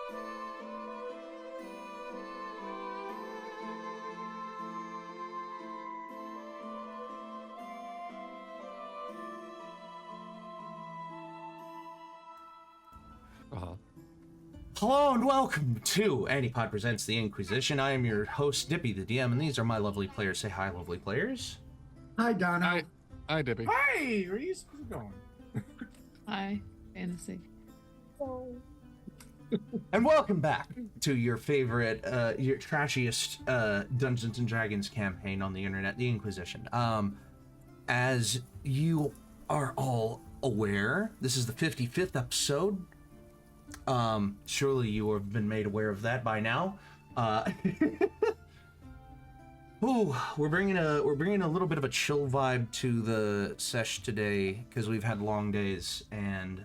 Hello and welcome to ANIPOD Presents the In-quyzz-ition. I am your host, Dippy the DM, and these are my lovely players. Say hi, lovely players. Hi, Donna. Hi, Dippy. Hi, Reese. How's it going? Hi, Fantasy. And welcome back to your favorite, your trashiest Dungeons and Dragons campaign on the internet, the In-quyzz-ition. As you are all aware, this is the 55th episode. Surely you have been made aware of that by now. Ooh, we're bringing a little bit of a chill vibe to the sesh today because we've had long days, and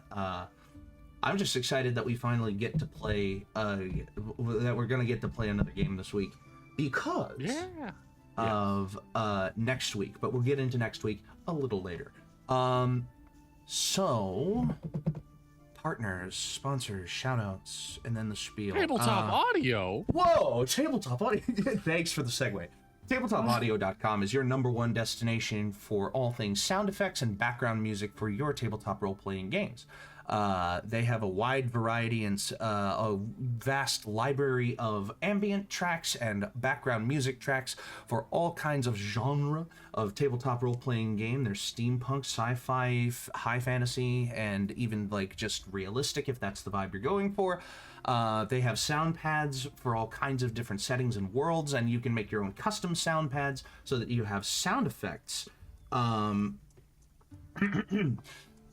I'm just excited that we finally get to play. That we're gonna get to play another game this week because of next week. But we'll get into next week a little later. So. Partners, sponsors, shoutouts, and then the spiel. Tabletop audio. Whoa, tabletop audio. Thanks for the segue. TabletopAudio.com is your #1 destination for all things sound effects and background music for your tabletop role-playing games. They have a wide variety and a vast library of ambient tracks and background music tracks for all kinds of genre of tabletop role-playing game. There's steampunk, sci-fi, high fantasy, and even like just realistic if that's the vibe you're going for. They have sound pads for all kinds of different settings and worlds, and you can make your own custom sound pads so that you have sound effects.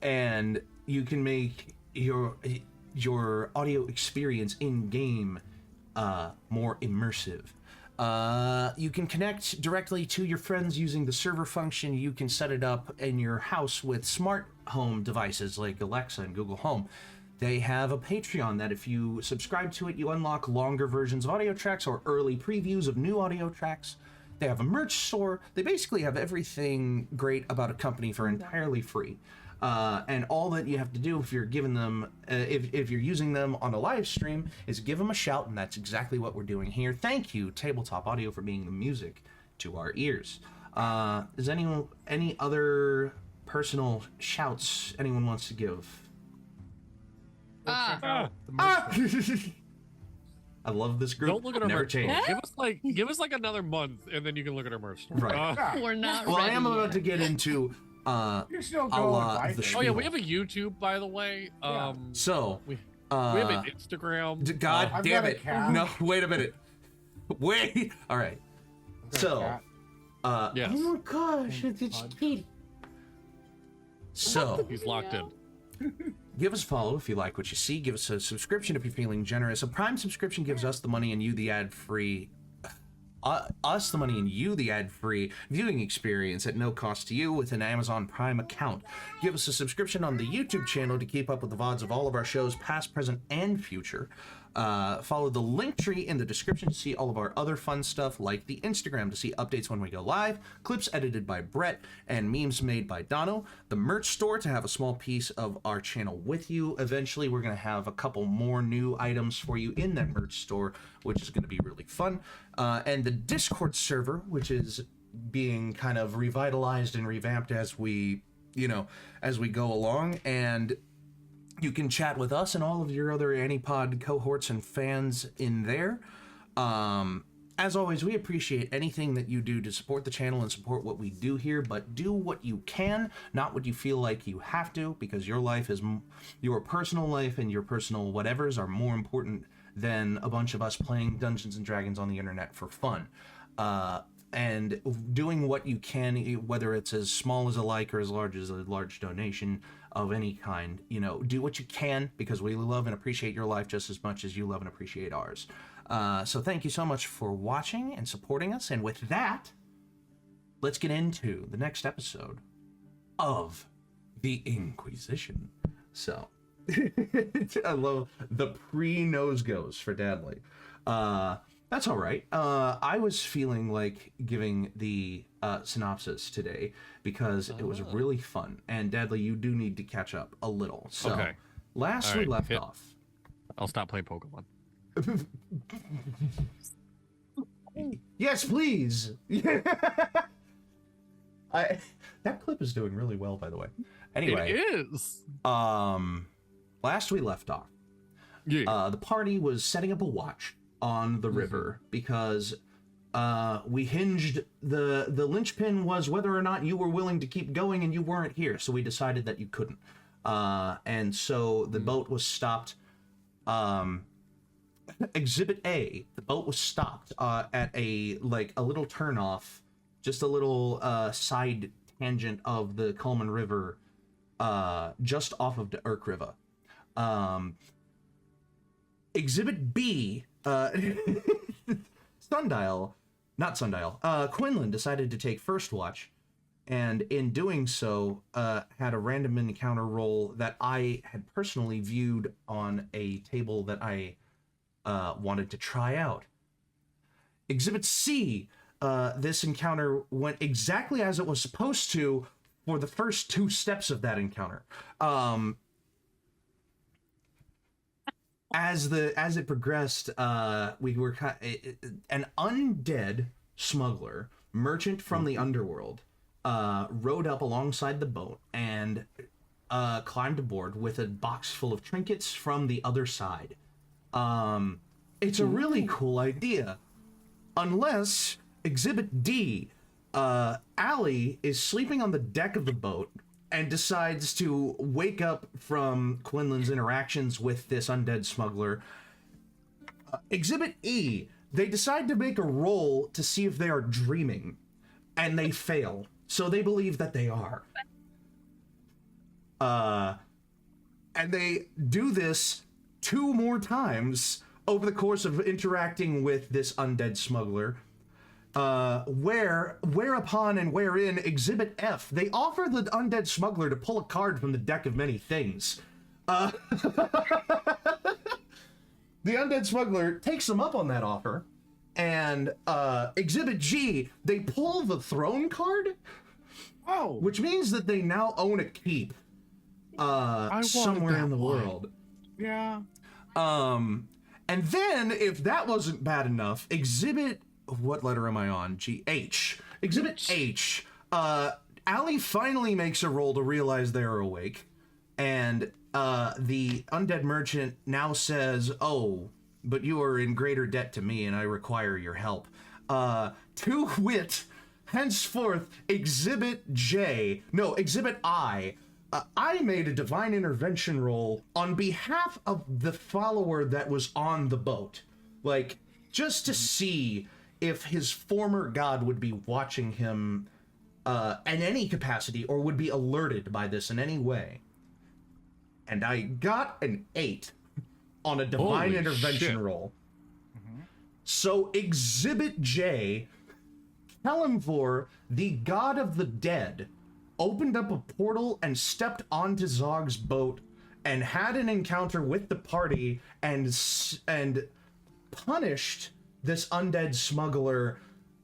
And you can make your audio experience in game more immersive. You can connect directly to your friends using the server function. You can set it up in your house with smart home devices like Alexa and Google Home. They have a Patreon that if you subscribe to it, you unlock longer versions of audio tracks or early previews of new audio tracks. They have a merch store. They basically have everything great about a company for entirely free. And all that you have to do if you're giving them, if you're using them on a live stream, is give them a shout, and that's exactly what we're doing here. Thank you, Tabletop Audio, for being the music to our ears. Is any other personal shouts anyone wants to give? I love this group. Don't look at our Never merch. change. Give us like another month, and then you can look at our merch. Right. We're not Well, I ready am about yet. to get into You're still a going lot by of the things. Oh yeah, spiel. we have a YouTube, by the way. So we have an Instagram. God I've damn got a it! cat. No, wait a minute. Wait. All right. So, Yes. oh my gosh, it's Katie. So, He's locked in. give us a follow if you like what you see. Give us a subscription if you're feeling generous. A Prime subscription gives us the money and you the ad-free. Us the money and you the ad-free viewing experience at no cost to you with an Amazon Prime account. Give us a subscription on the YouTube channel to keep up with the VODs of all of our shows, past, present, and future. Follow the link tree in the description to see all of our other fun stuff, like the Instagram to see updates when we go live, clips edited by Brett, and memes made by Dono. The merch store to have a small piece of our channel with you. Eventually, we're going to have a couple more new items for you in that merch store, which is going to be really fun. And the Discord server, which is being kind of revitalized and revamped as we go along, and you can chat with us and all of your other ANIPOD cohorts and fans in there. As always, we appreciate anything that you do to support the channel and support what we do here, but do what you can, not what you feel like you have to, because your life is, your personal life and your personal whatevers are more important than a bunch of us playing Dungeons and Dragons on the internet for fun. And doing what you can, whether it's as small as a like or as large as a large donation of any kind, do what you can, because we love and appreciate your life just as much as you love and appreciate ours. So thank you so much for watching and supporting us. And with that, let's get into the next episode of the In-quyzz-ition. So, I love the pre-nose goes for Dadley. That's all right. I was feeling like giving the synopsis today because it was really fun. And Dadley, you do need to catch up a little. So, Okay. last we left off. I'll stop playing Pokemon. Yes, please. That clip is doing really well, by the way. Anyway, It is. last we left off, the party was setting up a watch on the river because we hinged the linchpin was whether or not you were willing to keep going, and you weren't here, so we decided that you couldn't. And so the boat was stopped. Exhibit A, the boat was stopped at a little turnoff, just a little side tangent of the Coleman River, just off of the Urk River. Exhibit B, Quinlan decided to take first watch, and in doing so, had a random encounter roll that I had personally viewed on a table that I wanted to try out. Exhibit C, this encounter went exactly as it was supposed to for the first 2 steps of that encounter. As it progressed, we were an undead smuggler, merchant from the underworld, rode up alongside the boat and climbed aboard with a box full of trinkets from the other side. It's a really cool idea. Unless Exhibit D, Allie is sleeping on the deck of the boat and decides to wake up from Quinlan's interactions with this undead smuggler. Exhibit E, they decide to make a roll to see if they are dreaming, and they fail. So they believe that they are. And they do this 2 more times over the course of interacting with this undead smuggler, whereupon and wherein Exhibit F, they offer the undead smuggler to pull a card from the deck of many things. The undead smuggler takes them up on that offer, and Exhibit G, they pull the throne card, which means that they now own a keep somewhere in the world. Yeah. And then, if that wasn't bad enough, what letter am I on? H. Exhibit H. Allie finally makes a roll to realize they're awake, and the undead merchant now says, "Oh, but you are in greater debt to me, and I require your help." To wit, henceforth, Exhibit I. I made a divine intervention roll on behalf of the follower that was on the boat. Just to see if his former god would be watching him in any capacity or would be alerted by this in any way. And I got an 8 on a divine intervention roll. So Exhibit J, Kelemvor, the god of the dead, opened up a portal and stepped onto Zog's boat and had an encounter with the party and punished this undead smuggler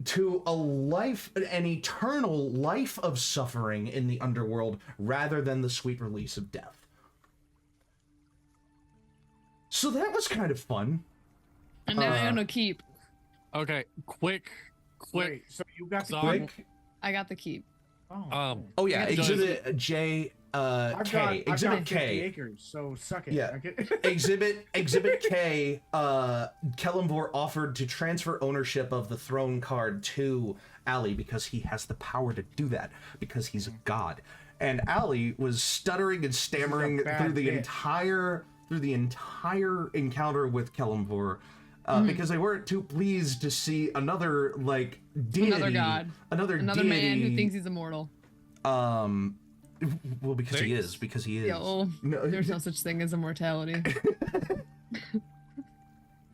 to an eternal life of suffering in the underworld rather than the sweet release of death. So that was kind of fun. And now I own a keep. Okay, quick. Wait, so you got the Zog. keep? I got the keep. Oh yeah, Does- Exhibit J, I've K. got Exhibit 50 K. acres, so suck it. Yeah. Okay. Exhibit K, Kelemvor offered to transfer ownership of the throne card to Allie because he has the power to do that, because he's a god. And Allie was stuttering and stammering through the entire encounter with Kelemvor, because they weren't too pleased to see another deity, Another god. another Another deity, man who thinks he's immortal. Well, because he is. Yeah, well, there's no such thing as immortality.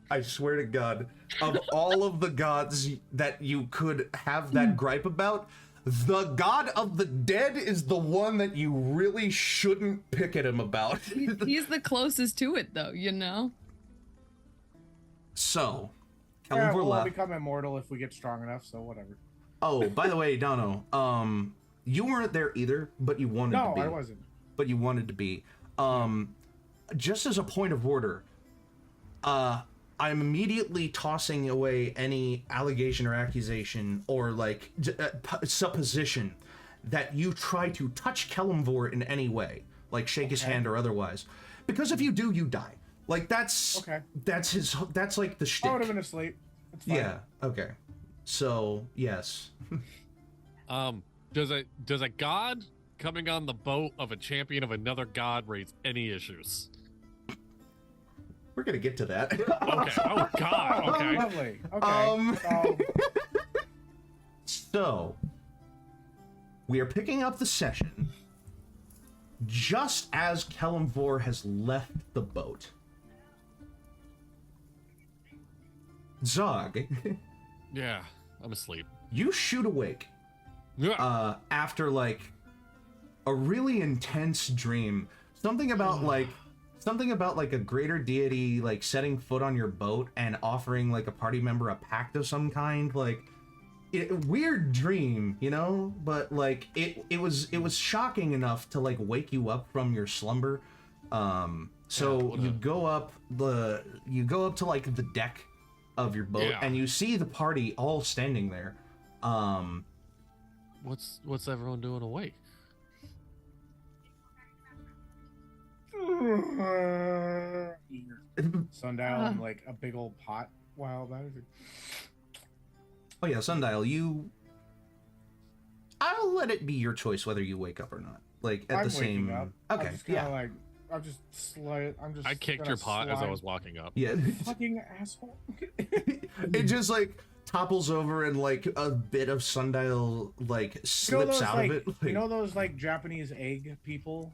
I swear to God, of all of the gods that you could have that gripe about, the god of the dead is the one that you really shouldn't pick at him about. He's the closest to it, though, you know? So, Yeah, Kelemvor we'll left. become immortal if we get strong enough, so whatever. Oh, by the way, Dono, you weren't there either, but you wanted to be. No, I wasn't. But you wanted to be. Just as a point of order, I'm immediately tossing away any allegation or accusation or like supposition that you try to touch Kellamvor in any way, like shake his hand or otherwise, because if you do, you die. Like that's like the shtick. I would have been asleep. It's fine. Yeah. Okay. So yes. Does a god coming on the boat of a champion of another god raise any issues? We're gonna get to that. Okay. Oh god. Okay. Lovely. Okay. So we are picking up the session just as Kellamvor has left the boat. Zog, Yeah, I'm asleep. you shoot awake after like a really intense dream. Something about like a greater deity like setting foot on your boat and offering like a party member a pact of some kind. Like weird dream, you know, but like it was shocking enough to like wake you up from your slumber. So you go up to like the deck of your boat and you see the party all standing there. What's everyone doing awake? Sundial and like a big old pot. Wow, that is. Oh yeah, Sundial, I'll let it be your choice whether you wake up or not. Like at I'm the same. waking up. Okay, I'm just yeah. like I'm just slide. I kicked your pot as I was walking up. Yeah. Fucking asshole. It just like topples over and like a bit of Sundial like slips out of it. Like, you know those like Japanese egg people?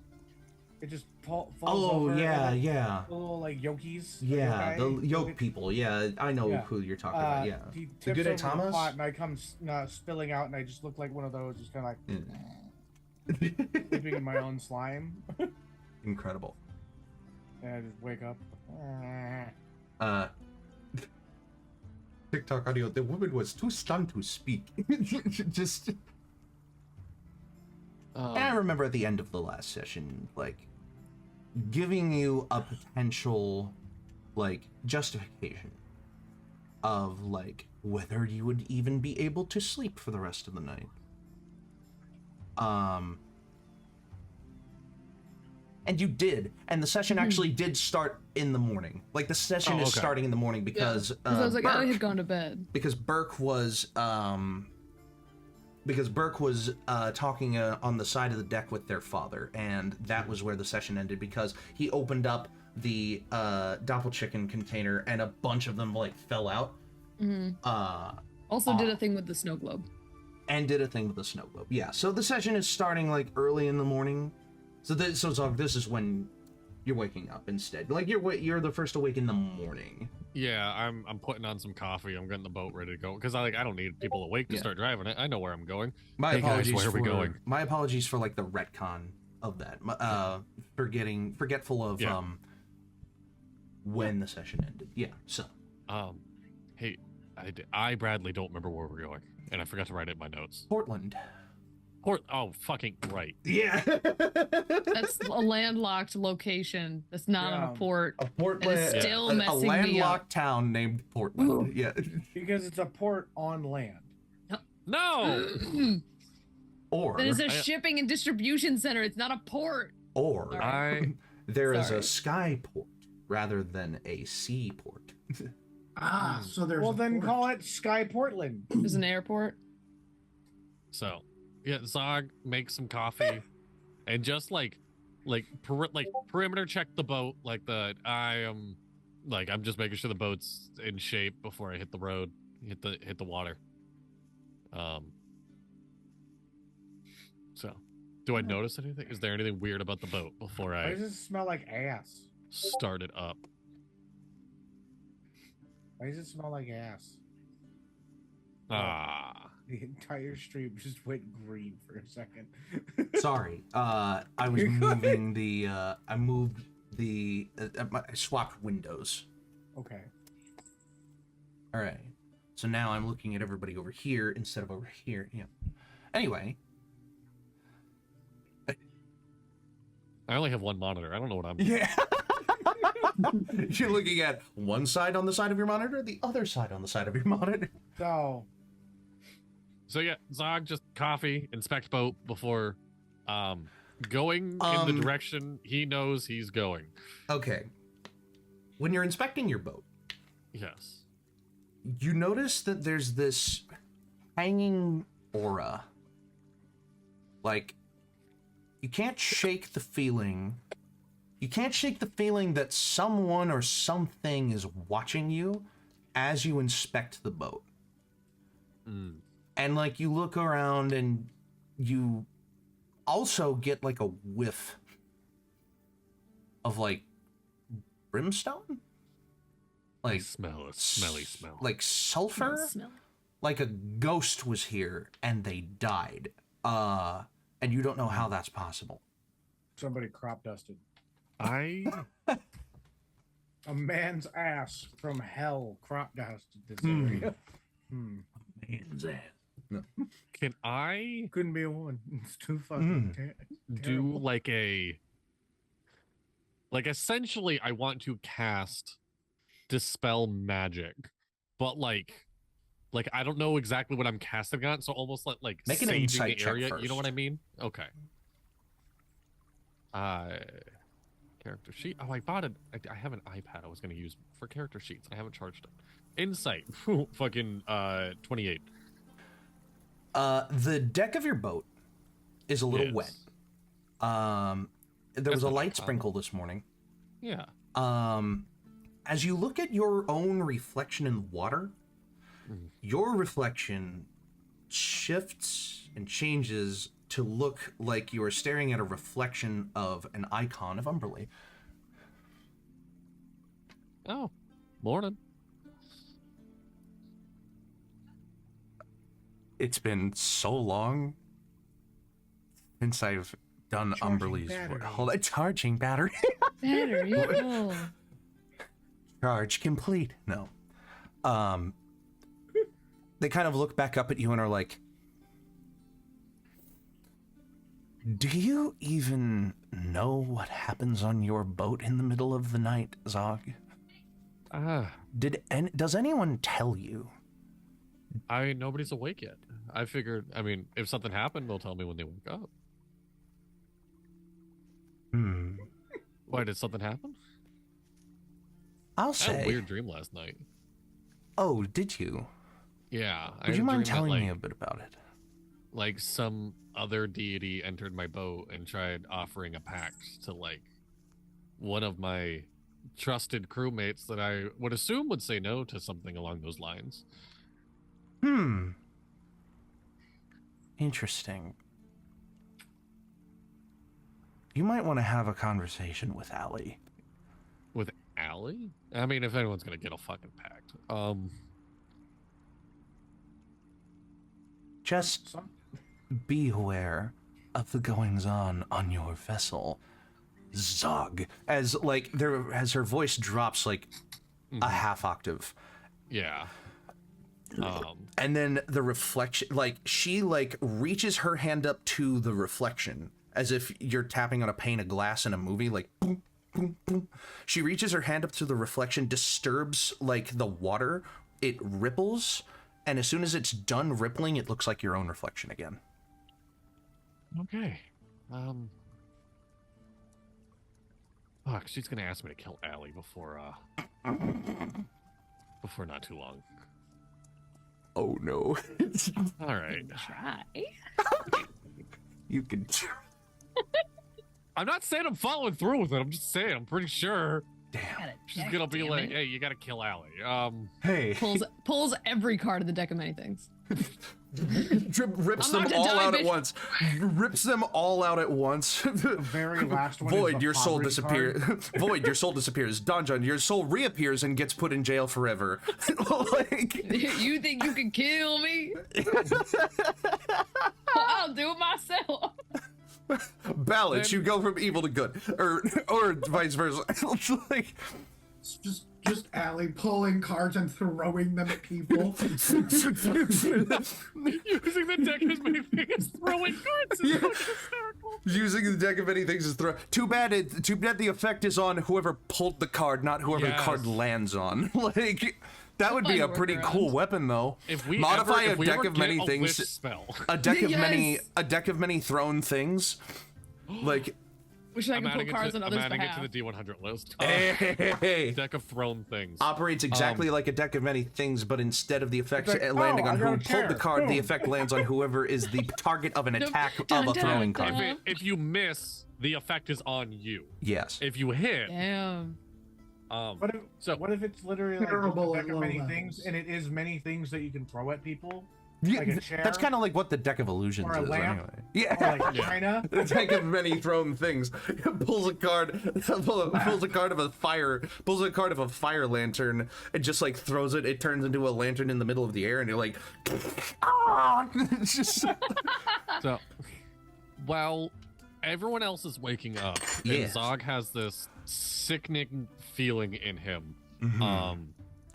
It just falls over. oh yeah, and, yeah. Little like yokis. Yeah, yokai. the yoke people. Yeah, I know who you're talking about. Yeah, He the tips good over the Tamas. pot and I come spilling out and I just look like one of those, just kind of like sleeping in my own slime. Incredible. And I just wake up. TikTok audio. The woman was too stunned to speak. Just. And I remember at the end of the last session, like, giving you a potential, like, justification of, like, whether you would even be able to sleep for the rest of the night. And you did, and the session actually did start in the morning. Like, the session is starting in the morning because I was like, Burk, I had gone to bed. because Burk was talking on the side of the deck with their father, and that was where the session ended because he opened up the Doppel-chicken container and a bunch of them like fell out. Also did a thing with the snow globe. And did a thing with the snow globe. Yeah, so the session is starting like early in the morning. So this is when you're waking up instead. Like you're the first awake in the morning. Yeah, I'm putting on some coffee. I'm getting the boat ready to go because I don't need people awake to start driving it. I know where I'm going. My Hey apologies. guys, where are we going? My apologies for like the retcon of that. Forgetful of when the session ended. Yeah. So. Hey, I Bradley don't remember where we're going, and I forgot to write it in my notes. Portland. Oh, fucking right. Yeah. That's a landlocked location. That's not on a port. A port. And it's still messing me up. A landlocked town named Portland. Ooh. Yeah. Because it's a port on land. No. Or That is a shipping and distribution center. It's not a port. Or there is Sorry. a sky port rather than a sea port. So there's. Well, then call it Sky Portland. There's an airport. So, yeah, Zog, make some coffee, and just perimeter check the boat. I'm just making sure the boat's in shape before I hit the road, hit the water. So, do I notice anything? Is there anything weird about the boat before Why I does it smell like ass? start it up? Why does it smell like ass? The entire stream just went green for a second. Sorry. I was moving the. I moved the. I swapped windows. Okay. All right. So now I'm looking at everybody over here instead of over here. Yeah. Anyway. I only have one monitor. I don't know what I'm. Yeah. You're looking at one side on the side of your monitor, the other side on the side of your monitor. So yeah, Zog, just coffee, inspect boat before going in the direction he knows he's going. Okay. When you're inspecting your boat, Yes. you notice that there's this hanging aura. Like, you can't shake the feeling. You can't shake the feeling that someone or something is watching you as you inspect the boat. And like, you look around and you also get like a whiff of like brimstone? Like, Smell a smelly smell. like sulfur? Like a ghost was here and they died. And you don't know how that's possible. Somebody crop dusted. I A man's ass from hell crop dusted this area. Man's ass. No. can I Couldn't be a woman. It's too fucking do like essentially I want to cast dispel magic, but like I don't know exactly what I'm casting on, so almost like Make an saving insight the check area. You first. know what I mean? Okay. Character sheet. Oh, I bought it. I have an iPad I was going to use for character sheets. I haven't charged it. Insight. Fucking 28. The deck of your boat is a little wet. There was a light sprinkle this morning. Yeah. As you look at your own reflection in the water, your reflection shifts and changes to look like you are staring at a reflection of an icon of Umberley. Oh, morning. It's been so long since I've done Charging Umberley's battery. work. Hold on, charging battery. Battery. Oh. Charge complete. No. They kind of look back up at you and are like, do you even know what happens on your boat in the middle of the night, Zog? Does anyone tell you? Nobody's awake yet. I figured, I mean, if something happened, they'll tell me when they wake up. Why, did something happen? I'll I had say. a weird dream last night. Oh, did you? Yeah. I Would had you a mind dream that, telling like, me a bit about it? like some other deity entered my boat and tried offering a pact to like one of my trusted crewmates that I would assume would say no to something along those lines. Interesting. You might want to have a conversation with Allie. With Allie? I mean, if anyone's gonna get a fucking pact. Just be aware of the goings-on your vessel, Zog. As her voice drops like a half octave. Yeah. And then the reflection, like, she, like, reaches her hand up to the reflection, as if you're tapping on a pane of glass in a movie, like, boom, boom, boom. She reaches her hand up to the reflection, disturbs, like, the water, it ripples, and as soon as it's done rippling, it looks like your own reflection again. Okay. Fuck, she's gonna ask me to kill Allie before not too long. Oh, no. All right. Try. You can... I'm not saying I'm following through with it. I'm just saying I'm pretty sure Damn. she's gonna be like, "Hey, you gotta kill Allie." Hey. Pulls every card of the deck of many things. Rips I'm them about to all die, out at bitch. once. Rips them all out at once. The very last one. Void, is the your soul poverty disappears. card. Void, your soul disappears. Donjon, your soul reappears and gets put in jail forever. Like, You think you can kill me? I'll do it myself. balance, you go from evil to good, or vice versa. Like, It's just Allie pulling cards and throwing them at people. Using the deck as many things as throwing cards is fucking hysterical. Using the deck of many things is throw. Too bad the effect is on whoever pulled the card, not whoever the card lands on. Like that would be a pretty cool weapon, though. If we modify a deck of many wish things, spell. a deck of many thrown things, like. Wish I could pull cards on others' I'm adding behalf. it to the D100 list. Hey. Deck of thrown things. Operates exactly like a deck of many things, but instead of the effect like, landing oh, on I got who a pulled chair. the card, the Boom. effect lands on whoever is the target of an attack of a throwing card. If you miss, the effect is on you. Yes. If you hit, Damn. What if it's literally like just Terrible a deck at of low many levels. things, and it is many things that you can throw at people? Yeah, Like a chair? that's kind of like what the deck of illusions Or a is. lamp? Anyway. Yeah. Or like China? The deck of many thrown things. Pulls a card of a fire lantern and just like throws it. It turns into a lantern in the middle of the air, and you're like, ah! It's just so while everyone else is waking up, Yes. and Zog has this sickening feeling in him.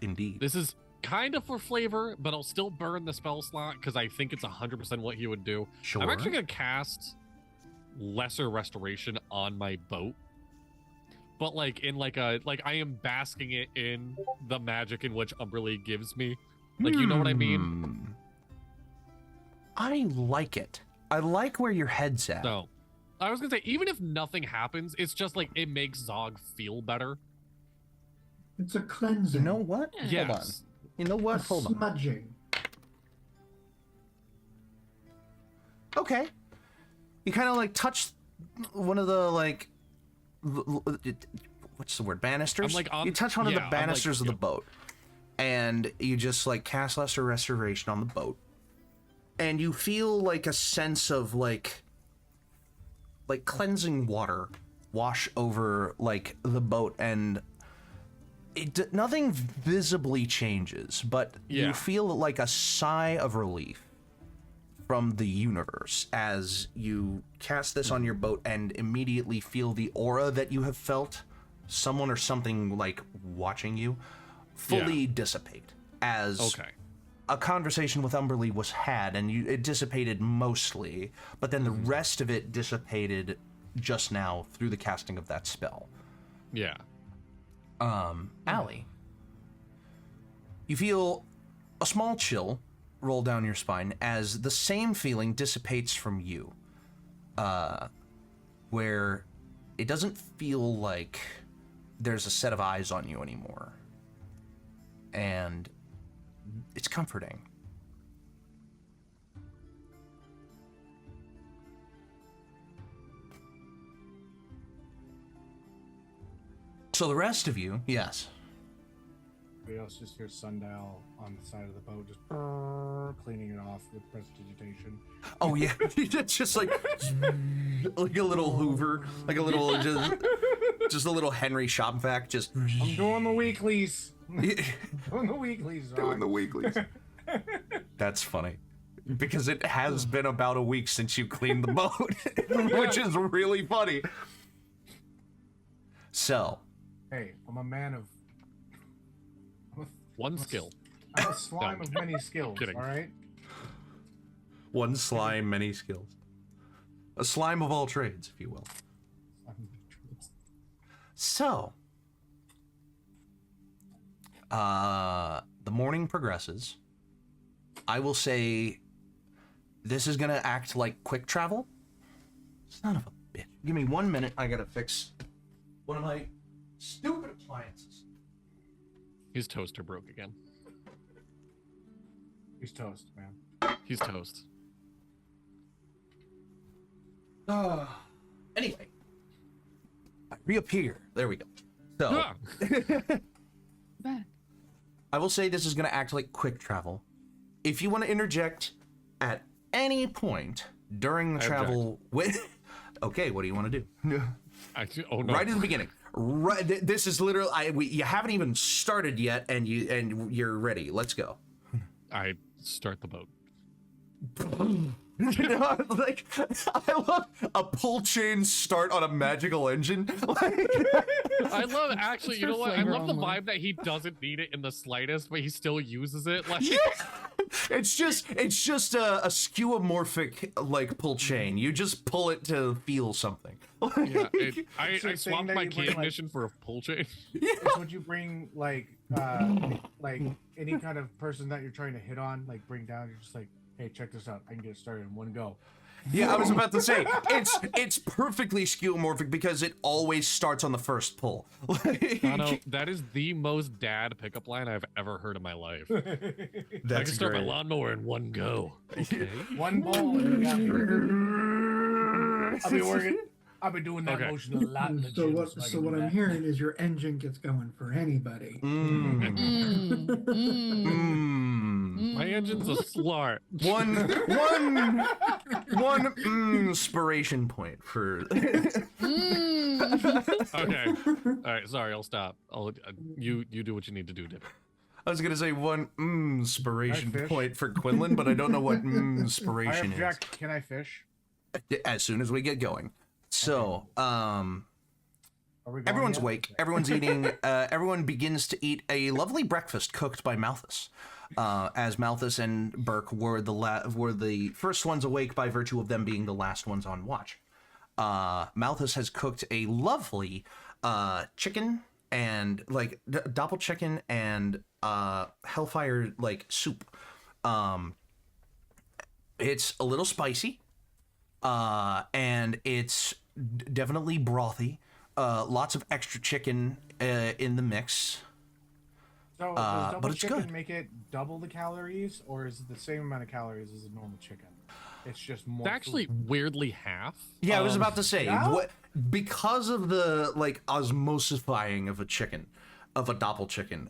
Indeed. This is kind of for flavor, but I'll still burn the spell slot because I think it's 100% what he would do. Sure. I'm actually gonna cast Lesser Restoration on my boat, but like I am basking it in the magic in which Umberlee gives me. Like, you know what I mean? I like it. I like where your head's at. So I was gonna say, even if nothing happens, it's just like it makes Zog feel better. It's a cleansing. You know what? Yes. Hold on. You know what? Hold on. Smudging. Okay. You kind of like touch one of the like, what's the word? Banisters. I'm like on- you touch one of the yeah, I'm banisters like- of the boat, and you just like cast Lesser Restoration on the boat, and you feel like a sense of like cleansing water wash over like the boat, and nothing visibly changes, but Yeah. you feel like a sigh of relief from the universe as you cast this on your boat and immediately feel the aura that you have felt, someone or something like watching you, fully dissipate as a conversation with Umberlee was had, and it dissipated mostly, but then the rest of it dissipated just now through the casting of that spell. Yeah. Allie, you feel a small chill roll down your spine as the same feeling dissipates from you, where it doesn't feel like there's a set of eyes on you anymore, and it's comforting. So the rest of you, yes. Everybody else just hears Sundial on the side of the boat, just cleaning it off with prestidigitation. Oh yeah, it's just like a little Hoover, like a little just a little Henry Shopvac, just I'm doing the weeklies. Doing the weeklies. doing the weeklies. That's funny, because it has been about a week since you cleaned the boat, which is really funny. So, Hey, I'm a man of One skill. I'm a slime of many skills. Kidding. All right. one slime, many skills. A slime of all trades, if you will. So, the morning progresses. I will say this is gonna act like quick travel. Son of a bitch. Give me 1 minute. I gotta fix one of my stupid appliances. His toaster broke again. He's toast, man. He's toast. Anyway, I reappear. There we go. So, Ah! Back. I will say this is going to act like quick travel. If you want to interject at any point during the I travel with... Okay, what do you want to do? Oh no! Right at the beginning. Right, this is literally... you haven't even started yet, and you're ready. Let's go. I start the boat. You know, like, I love a pull chain start on a magical engine. Like, I love actually. It's You for know what? I flavor love the only. vibe that he doesn't need it in the slightest, but he still uses it. Like, yeah. It's just a skeuomorphic like pull chain. You just pull it to feel something. yeah, I It's the thing swapped that my you key bring, like- ignition for a pull chain. It's what you bring like any kind of person that you're trying to hit on, like bring down. You're just like, hey, check this out. I can get started in one go. Yeah, I was about to say it's perfectly skeuomorphic because it always starts on the first pull. Like, No, that is the most dad pickup line I've ever heard in my life. I can that's start great. my lawnmower in one go. Okay. One ball. And you got me. I've been working. I've been doing that Okay. motion a lot in the So gym, what? I So can what do I'm that. hearing is your engine gets going for anybody. My engine's a slart. One inspiration point for. Okay. All right. Sorry. I'll stop. You do what you need to do, Dip. I was gonna say one inspiration Can I fish? point for Quinlan, but I don't know what I inspiration object. Can I fish? is. As soon as we get going. So, Are we going everyone's yet? awake. Everyone's eating. Everyone begins to eat a lovely breakfast cooked by Malthus. As Malthus and Burk were the first ones awake by virtue of them being the last ones on watch. Malthus has cooked a lovely chicken and like Doppel-chicken and hellfire like soup. It's a little spicy, and it's definitely brothy. Lots of extra chicken in the mix. So but does double it's chicken good. make it double the calories, or is it the same amount of calories as a normal chicken? It's just more. It's actually weirdly half. Yeah, I was about to say yeah? because of the like osmosifying of a Doppel-chicken.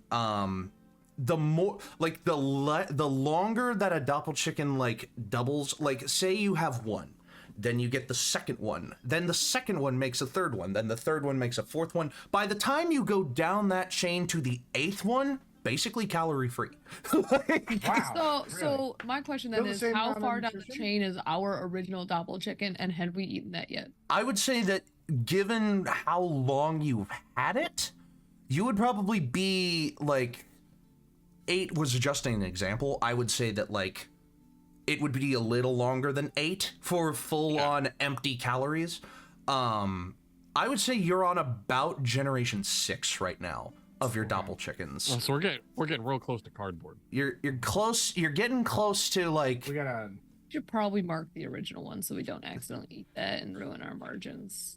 The more like the longer that a Doppel-chicken like doubles, like say you have one, then you get the second one, then the second one makes a third one, then the third one makes a fourth one. By the time you go down that chain to the eighth one, basically calorie free. Wow. So my question Still then the is, same how amount of far down the nutrition? chain is our original Doppel-chicken, and had we eaten that yet? I would say that given how long you've had it, you would probably be like 8 was just an example. I would say that like it would be a little longer than 8 for full on empty calories. I would say you're on about generation 6 right now of your Doppel-chickens. Oh, so we're getting real close to cardboard. You're close. You're getting close to like. We gotta. Should probably mark the original one so we don't accidentally eat that and ruin our margins.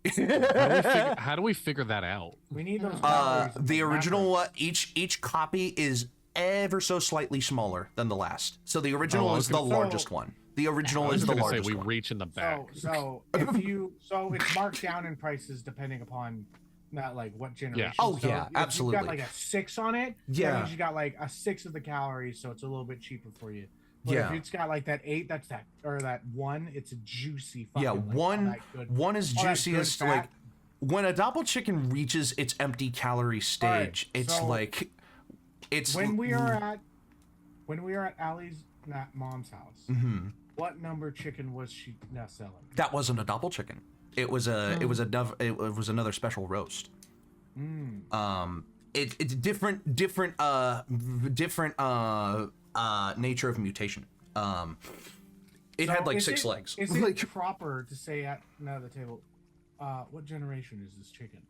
How do we figure that out? We need those. calories in The original macros. each copy is ever so slightly smaller than the last. So the original Oh, I is was the gonna- largest one. The original I was is the gonna say largest we one. reach in the back. So it's marked down in prices depending upon not like what generation. Oh, So yeah, if absolutely. You've got like a 6 on it. Yeah. That means you got like a 6 of the calories, so it's a little bit cheaper for you. But Yeah. if it's got like that 8, that's that, or that 1, it's a juicy. Fucking, Yeah, like, all one that good- one is all that juiciest. good Like fat. when a Doppel-chicken reaches its empty calorie stage, it's so like it's when we are at Allie's mom's house. Mhm. What number chicken was she not selling? That wasn't a Doppel-chicken. It was it was another special roast. It's different nature of mutation. It had So like is 6 it- legs. Is it Like, proper to say at the table, what generation is this chicken?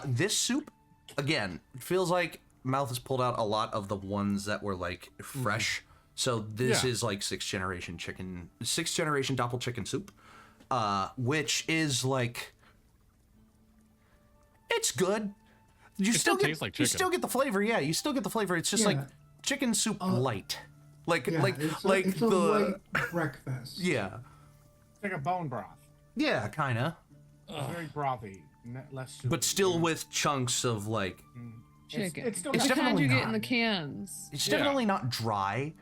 this soup, again, feels like Mouth has pulled out a lot of the ones that were like fresh. So this Yeah. is like 6th generation Doppel-chicken soup, which is like, it's good. You still get, tastes like You chicken. still get the flavor. Yeah, you still get the flavor. It's just like Yeah. chicken soup light, like Yeah, it's a the light breakfast. yeah, It's like a bone broth. yeah, kind of, It's very brothy, less soup. but still with chunks of like. Chicken. It's still It's the got- kind definitely you get not. in the cans. It's Yeah. definitely not dry,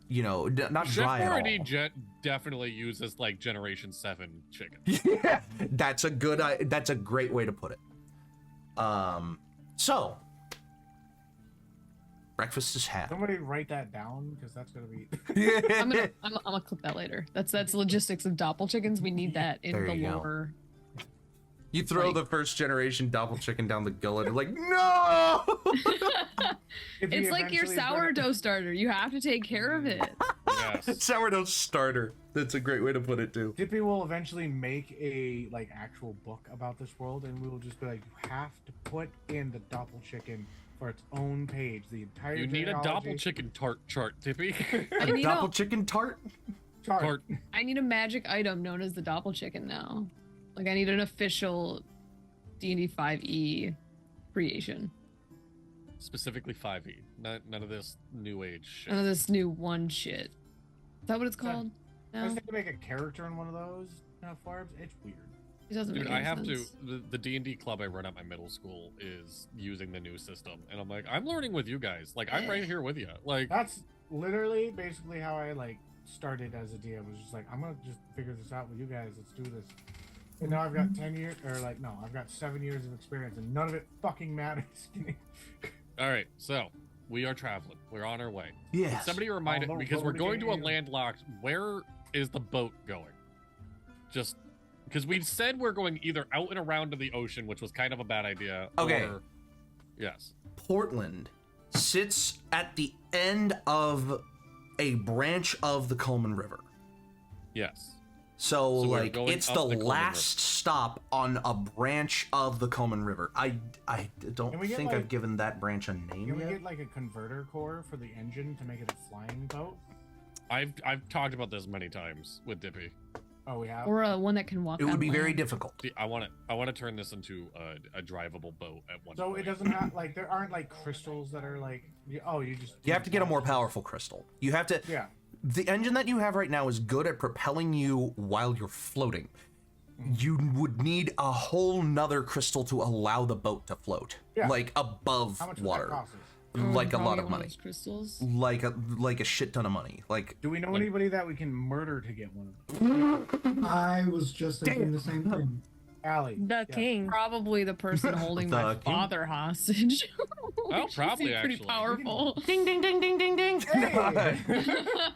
you know, not Chef dry at already all. definitely uses like Generation 7 chicken. Yeah, that's a great way to put it. So Breakfast is had. Somebody write that down because that's gonna be. I'm gonna clip that later. That's logistics of Doppel-chickens. We need that in There the you go. lore. You throw Like- the first generation Doppel-chicken down the gullet and like, no! If you It's like your eventually bring it- sourdough starter. You have to take care of it. Yes. Sourdough starter. That's a great way to put it too. Dippy will eventually make a like actual book about this world, and we will just be like, you have to put in the Doppel-chicken for its own page. The entire You need a genealogy Doppel-chicken tart chart, Tippy. I need, Doppel-chicken tart? chart. Tart. I need a magic item known as the Doppel-chicken now. Like I need an official D&D 5e creation. Specifically 5e. None of this new age shit. None of this new one shit. Is that what it's called? I No, just have to make a character in one of those farbs. It's weird. it doesn't Dude, make I any have sense. to. The D&D club I run at my middle school is using the new system, and I'm like, I'm learning with you guys. Like, I'm right here with you. Like, That's literally basically how I like started as a DM. Was just like, I'm gonna just figure this out with you guys. Let's do this. And now I've got 10 years, or like, no, I've got 7 years of experience, and none of it fucking matters. all right, so we are traveling. We're on our way. Yes. Somebody remind On it the because we're road going to a again. landlocked. Where is the boat going? Just because we said we're going either out and around to the ocean, which was kind of a bad idea. Okay. Or, yes. Portland sits at the end of a branch of the Coleman River. Yes. So So we're like, going it's up the the Coleman last stop on a branch of the Coleman River. I don't Can we get, think like- I've given that branch a name Can we yet. get like a converter core for the engine to make it a flying boat? I've talked about this many times with Dippy. Oh, we have. Or one that can walk It would on be very land. difficult. I want to turn this into a drivable boat at one So point. it doesn't have like there aren't like crystals that are like you just You have to get a more powerful crystal. You have to. Yeah. The engine that you have right now is good at propelling you while you're floating. You would need a whole nother crystal to allow the boat to float, Yeah. like above How much would water, that cost us? like a Probably lot of one money, those crystals. like a shit ton of money. Like Do we know Like- anybody that we can murder to get one of them? I was just thinking the same thing. Allie. The yeah. king. Probably the person holding my The king? father hostage. Oh, Which probably, seems pretty actually. powerful. ding ding ding ding ding ding. Hey!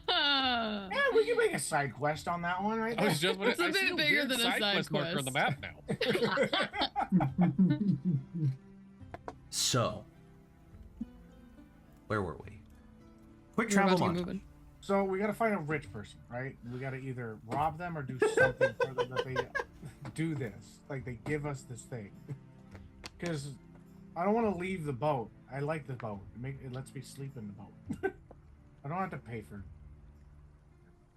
Yeah, we can make a side quest on that one, right? I was just. It's a I bit see a bigger weird than a side side quest marker on the quest. map now. So, where were we? Quick We're travel about to get montage. moving. So we gotta find a rich person, right? We gotta either rob them or do something for them that they do this. Like they give us this thing. Because I don't want to leave the boat. I like the boat. It lets me sleep in the boat. I don't have to pay for.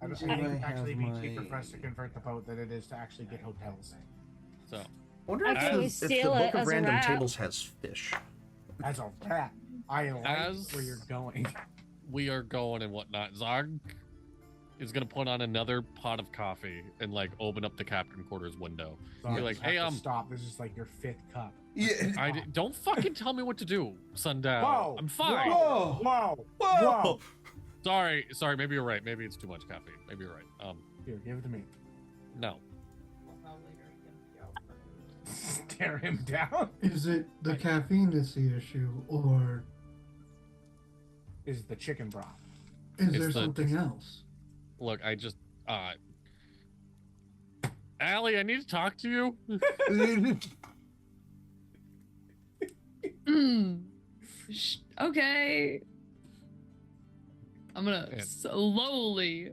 I Do think I it'd actually be have cheaper my- for us to convert the boat than it is to actually get hotels. So Wonder I if, can the, if the steal Book it of as a Random rat. Tables has fish. As a rat, I like As- where you're going. we are going and whatnot. Zog is gonna put on another pot of coffee and like open up the captain quarters window. So You're I like, just have hey, to stop. This is like your 5th cup. Yeah. Don't fucking tell me what to do, Sundown. Whoa! I'm fine. Whoa! Whoa! Whoa! Sorry. Maybe you're right. Maybe it's too much caffeine. Maybe you're right. Here, give it to me. No. Stare him down. Is it the caffeine that's the issue, or Is the chicken broth? is It's there the- something else? Look, I just Allie, I need to talk to you. Okay. I'm gonna Yeah. slowly,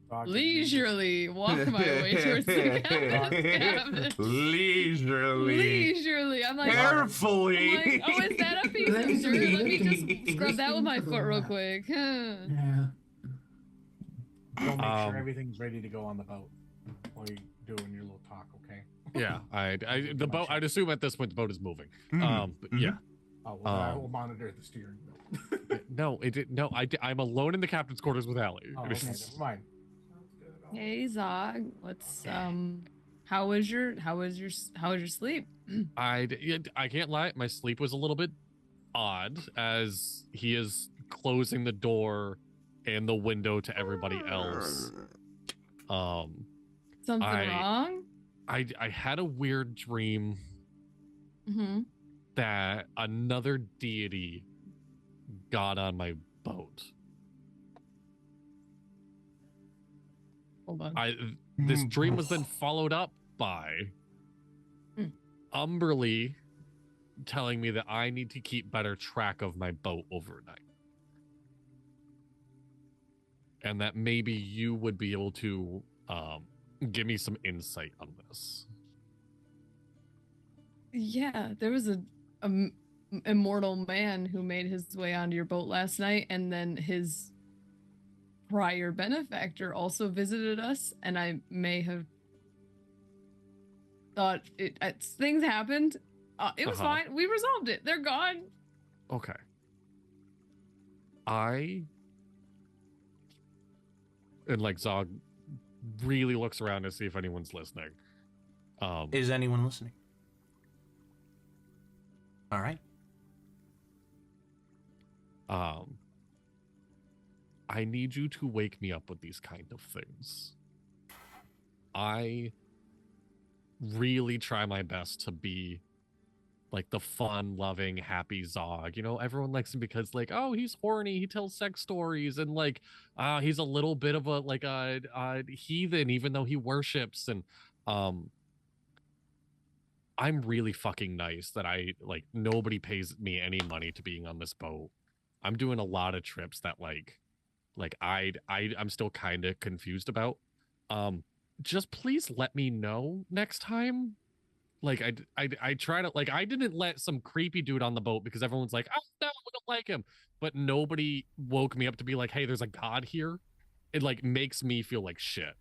Dog leisurely walk my way towards the cabin. Leisurely. Leisurely. I'm like, Carefully. I'm like, oh, is that a piece of Leisurely. dirt? Let me just scrub that with my foot real quick. Huh. Yeah. Don't make Um, sure everything's ready to go on the boat while you're doing your little talk, okay? Yeah, the boat. I'd assume at this point the boat is moving. Mhm. But yeah. Oh, well, I Um, will monitor the steering wheel. No, it did. No, I'm alone in the captain's quarters with Allie. Oh, okay, never mind. Hey Zog, what's how was your sleep? I can't lie. My sleep was a little bit odd as he is closing the door and the window to everybody else. Something I- wrong? I had a weird dream Mm-hmm. that another deity got on my boat. Hold on. This dream was then followed up by Umberly telling me that I need to keep better track of my boat overnight. And that maybe you would be able to give me some insight on this. Yeah, there was a immortal man who made his way onto your boat last night, and then his prior benefactor also visited us, and I may have thought things happened. It was fine. We resolved it. They're gone. Okay. And like Zog really looks around to see if anyone's listening. Is anyone listening? All right. I need you to wake me up with these kind of things. I really try my best to be like the fun, loving, happy Zog. You know, everyone likes him because like, oh, he's horny, he tells sex stories, and like he's a little bit of a heathen, even though he worships. And I'm really fucking nice that nobody pays me any money to being on this boat. I'm doing a lot of trips that I'm still kind of confused about. Just please let me know next time. Like I try to, like, I didn't let some creepy dude on the boat because everyone's like, oh no, we don't like him. But nobody woke me up to be like, hey, there's a god here. It like makes me feel like shit.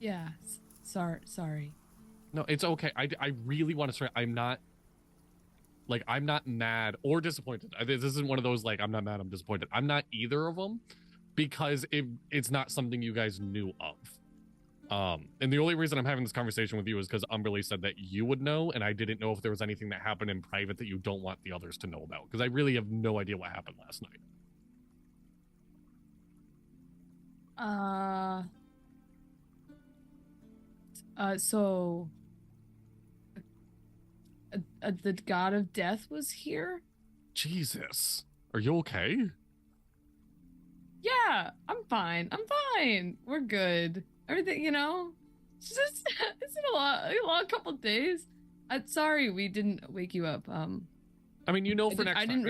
Yeah. Sorry. No, it's okay. I really want to try. I'm not mad or disappointed. This isn't one of those like I'm not mad, I'm disappointed. I'm not either of them because it's not something you guys knew of. And the only reason I'm having this conversation with you is because Umberly said that you would know, and I didn't know if there was anything that happened in private that you don't want the others to know about, because I really have no idea what happened last night. So the god of death was here? Jesus. Are you okay? Yeah, I'm fine. We're good. Everything, you know? It's been a long couple days. I'm sorry we didn't wake you up. I mean, you know, for next time. I didn't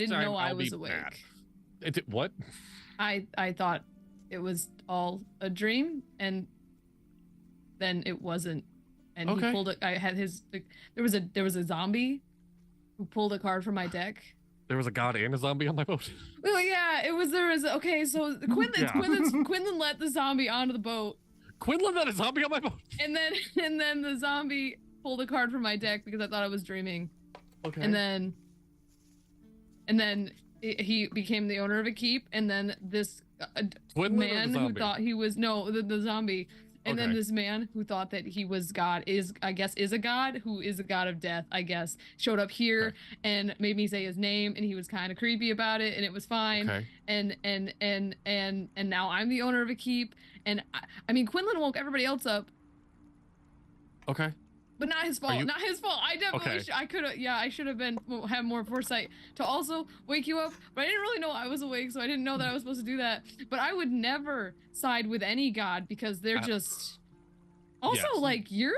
know I was be awake. Mad. What? I thought it was all a dream, and then it wasn't. And okay. he pulled it. I had his. There was a zombie who pulled a card from my deck. There was a god and a zombie on my boat. Well, yeah, okay. So Quinlan let the zombie onto the boat. Quinlan let a zombie on my boat. And then the zombie pulled a card from my deck because I thought I was dreaming. Okay. And then he became the owner of a keep. And then this man who thought he was the zombie. And then this man who thought that he was God is a god who is a god of death, I guess, showed up here and made me say his name, and he was kind of creepy about it, and it was fine. Okay. And now I'm the owner of a keep, and I mean Quinlan woke everybody else up. Okay. But not his fault. Not his fault. I definitely I could have. Yeah, I should have had more foresight to also wake you up. But I didn't really know I was awake, so I didn't know that I was supposed to do that. But I would never side with any god because they're just. Also, like you're.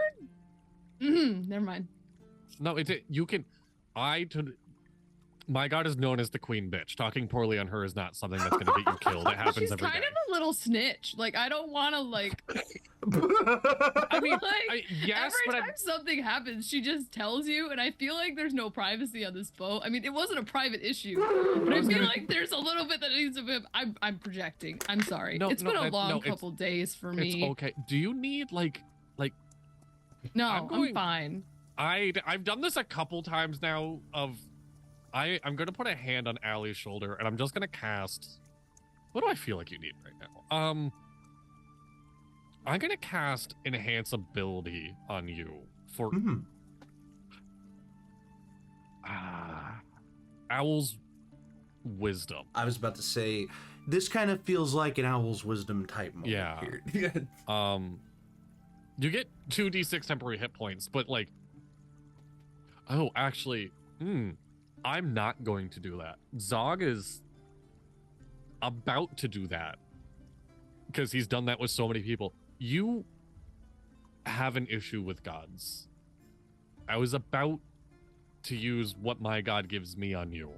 Never mind. No, you can. My god is known as the queen bitch. Talking poorly on her is not something that's going to get you killed. It happens every day. She's kind of a little snitch. Like, I don't want to, like... I mean, yes, every time something happens, she just tells you, and I feel like there's no privacy on this boat. I mean, it wasn't a private issue, but I feel like there's a little bit that needs to be... I'm projecting. I'm sorry. It's been a long couple days for me. It's okay. Do you need, like... No, I'm fine. I've done this a couple times now of... I'm going to put a hand on Allie's shoulder, and I'm just going to cast... What do I feel like you need right now? I'm going to cast Enhance Ability on you for... Owl's Wisdom. I was about to say, this kind of feels like an Owl's Wisdom type moment here. You get 2d6 temporary hit points, but like, oh, actually, I'm not going to do that. Zog is about to do that because he's done that with so many people. You have an issue with gods. I was about to use what my god gives me on you.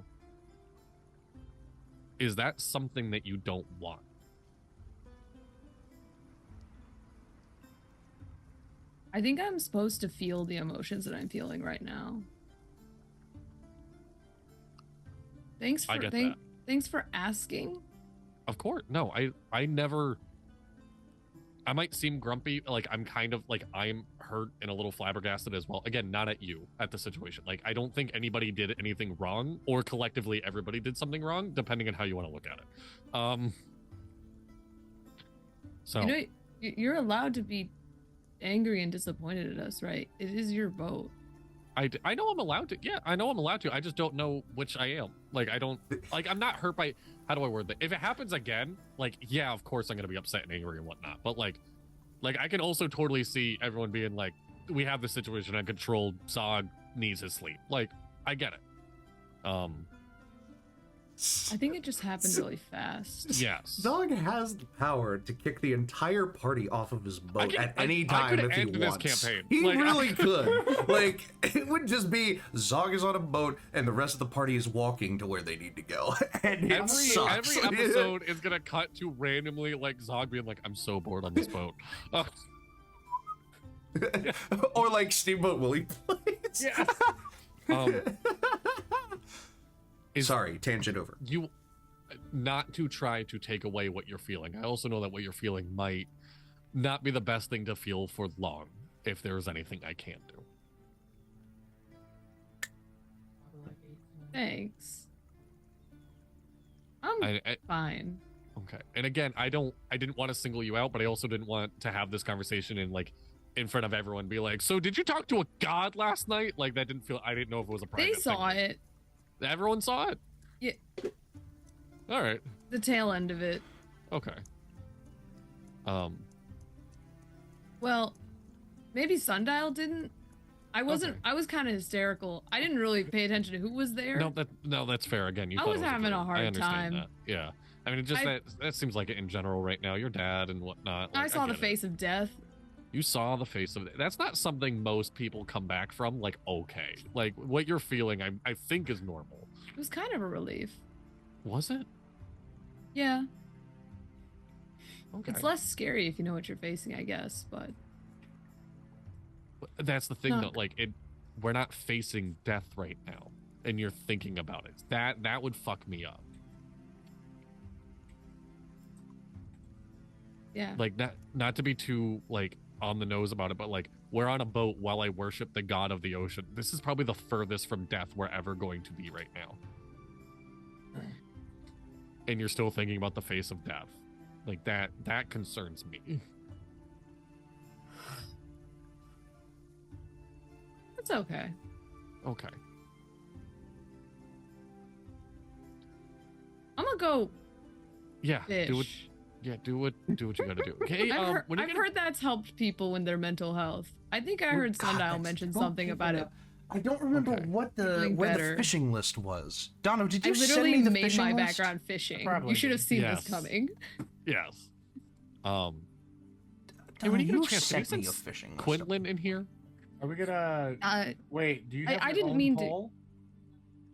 Is that something that you don't want? I think I'm supposed to feel the emotions that I'm feeling right now. Thanks for asking. Of course. No, I never. I might seem grumpy, like I'm kind of like I'm hurt and a little flabbergasted as well. Again, not at you, at the situation. Like I don't think anybody did anything wrong, or collectively everybody did something wrong, depending on how you want to look at it. So you know, you're allowed to be angry and disappointed at us, right? It is your boat. I know I'm allowed to. Yeah, I know I'm allowed to. I just don't know which I am. Like I don't like I'm not hurt by. How do I word that? If it happens again, like yeah, of course I'm gonna be upset and angry and whatnot. But like I can also totally see everyone being like, we have the situation under control. Zog needs his sleep. Like I get it. I think it just happened really fast. Yes. Zog has the power to kick the entire party off of his boat at any time if he wants. This campaign. He like, really could. Like, it would just be Zog is on a boat and the rest of the party is walking to where they need to go. And it sucks. Every episode is going to cut to randomly, like, Zog being like, I'm so bored on this boat. Or like Steamboat Willie plays. Yeah. Sorry, tangent over. You, not to try to take away what you're feeling. I also know that what you're feeling might not be the best thing to feel for long, if there's anything I can do. Thanks. I'm fine. Okay. And again, I didn't want to single you out, but I also didn't want to have this conversation in front of everyone, be like, so did you talk to a god last night? Like that I didn't know if it was a private They saw thing. it. Everyone saw it? Yeah. All right. The tail end of it. Okay. Well, maybe Sundial didn't. I wasn't. Okay. I was kind of hysterical. I didn't really pay attention to who was there. No, that's fair. Again, I was having a hard time. That. Yeah. I mean, that seems like it in general right now. Your dad and whatnot. Like, I saw the face of death. You saw the face of it. That's not something most people come back from. Like, okay, like what you're feeling, I think is normal. It was kind of a relief. Was it? Yeah. Okay. It's less scary if you know what you're facing, I guess. But that's the thing, though. Like, we're not facing death right now, and you're thinking about it. That would fuck me up. Yeah. Like, not to be too like on the nose about it, but like we're on a boat while I worship the god of the ocean. This is probably the furthest from death we're ever going to be right now. And you're still thinking about the face of death. Like that concerns me. It's okay. Okay. I'm gonna go Yeah, fish. do it. Yeah, do what you gotta do. Okay, I've heard that's helped people with their mental health. I think I heard Sundial mention something about it. I don't remember where the fishing list was. Dono, did you send me the fishing list? I literally made my background fishing. You should have seen this coming. Yes. Dono, when you get a chance, sent me a fishing list. Quinlan in here? Are we gonna wait? Do you have I your didn't own mean poll?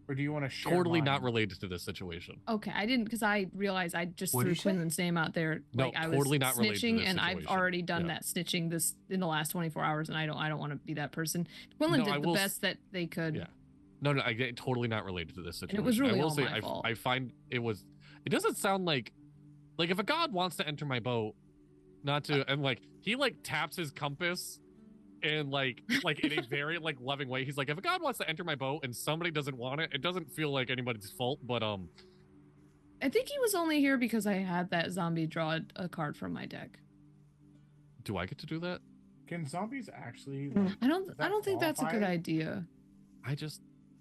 Or do you want to share? Totally mine? not related to this situation. Okay, I didn't because I realized I just threw Quinlan's name out there. No, like I totally was not related to snitching, this and I've situation. already done that snitching this in the last 24 hours, and I don't want to be that person. Quinlan did the best that they could. Yeah. No, I get totally not related to this situation. And it was really I will all say my fault. I find it doesn't sound like if a god wants to enter my boat, not to and like he like taps his compass and like in a very like loving way. He's like, if a god wants to enter my boat and somebody doesn't want it, it doesn't feel like anybody's fault. But I think he was only here because I had that zombie draw a card from my deck. Do I get to do that? Can zombies actually? I don't think that's a good idea. I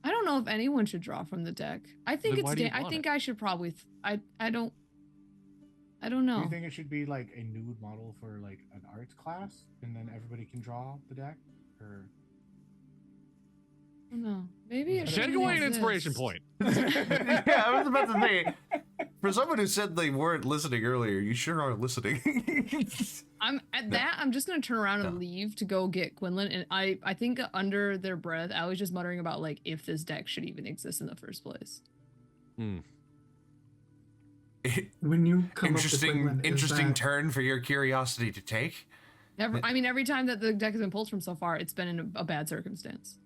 don't know if anyone should draw from the deck. I think I think I should probably. I don't. I don't Do know. you think it should be like a nude model for like an arts class, and then everybody can draw the deck? Or I don't know. Maybe it Take shouldn't away an inspiration exist. point. Yeah, I was about to say. For someone who said they weren't listening earlier, you sure are listening. I'm at that. I'm just gonna turn around and leave to go get Quinlan, and I think under their breath, I was just muttering about like if this deck should even exist in the first place. When you come up to Quinlan, Interesting is that, turn for your curiosity to take. Every time that the deck has been pulled from so far, it's been in a bad circumstance.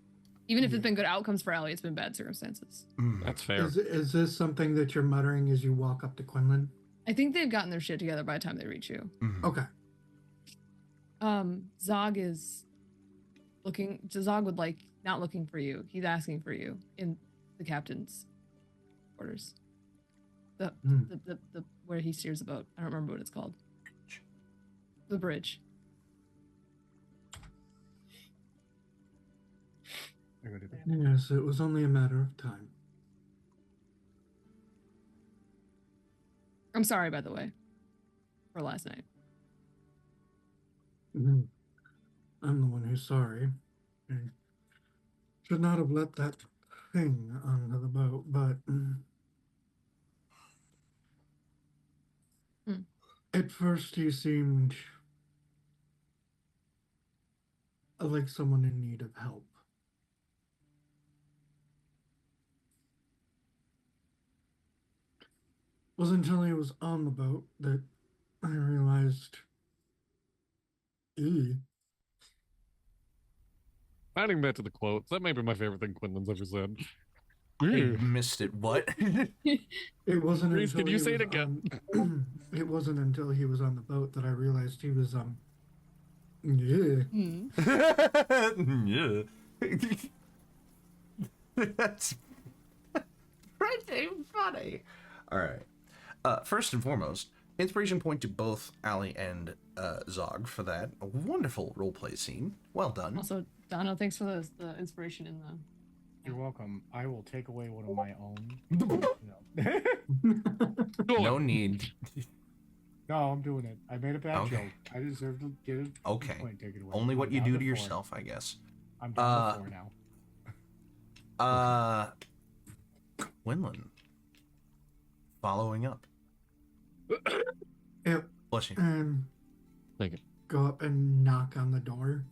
Even if it's been good outcomes for Allie, it's been bad circumstances. That's fair. is this something that you're muttering as you walk up to Quinlan? I think they've gotten their shit together by the time they reach you. Okay. Zog is looking. Zog would like not looking for you. He's asking for you in the captain's quarters. The where he steers the boat. I don't remember what it's called. The bridge. Yes, it was only a matter of time. I'm sorry, by the way, for last night. I'm the one who's sorry. I should not have let that thing onto the boat, but at first he seemed like someone in need of help. It wasn't until he was on the boat that I realized, Adding that to the quotes, that may be my favorite thing Quinlan's ever said. You missed it. What? it wasn't Rhys, until could you he say it was again? it wasn't until he was on the boat that I realized he was yeah. Yeah. That's pretty funny. All right. First and foremost, inspiration point to both Allie and Zog for that. A wonderful roleplay scene. Well done. Also, Donna, thanks for the inspiration in the. You're welcome. I will take away one of my own. No need. No, I'm doing it. I made a bad joke. I deserve to get it. Okay. Point taken away. Only what I'm you down do to 4. yourself, I guess. I'm down to 4 now. Quinlan. Following up. Yep. Bless you. And Thank you. go up and knock on the door.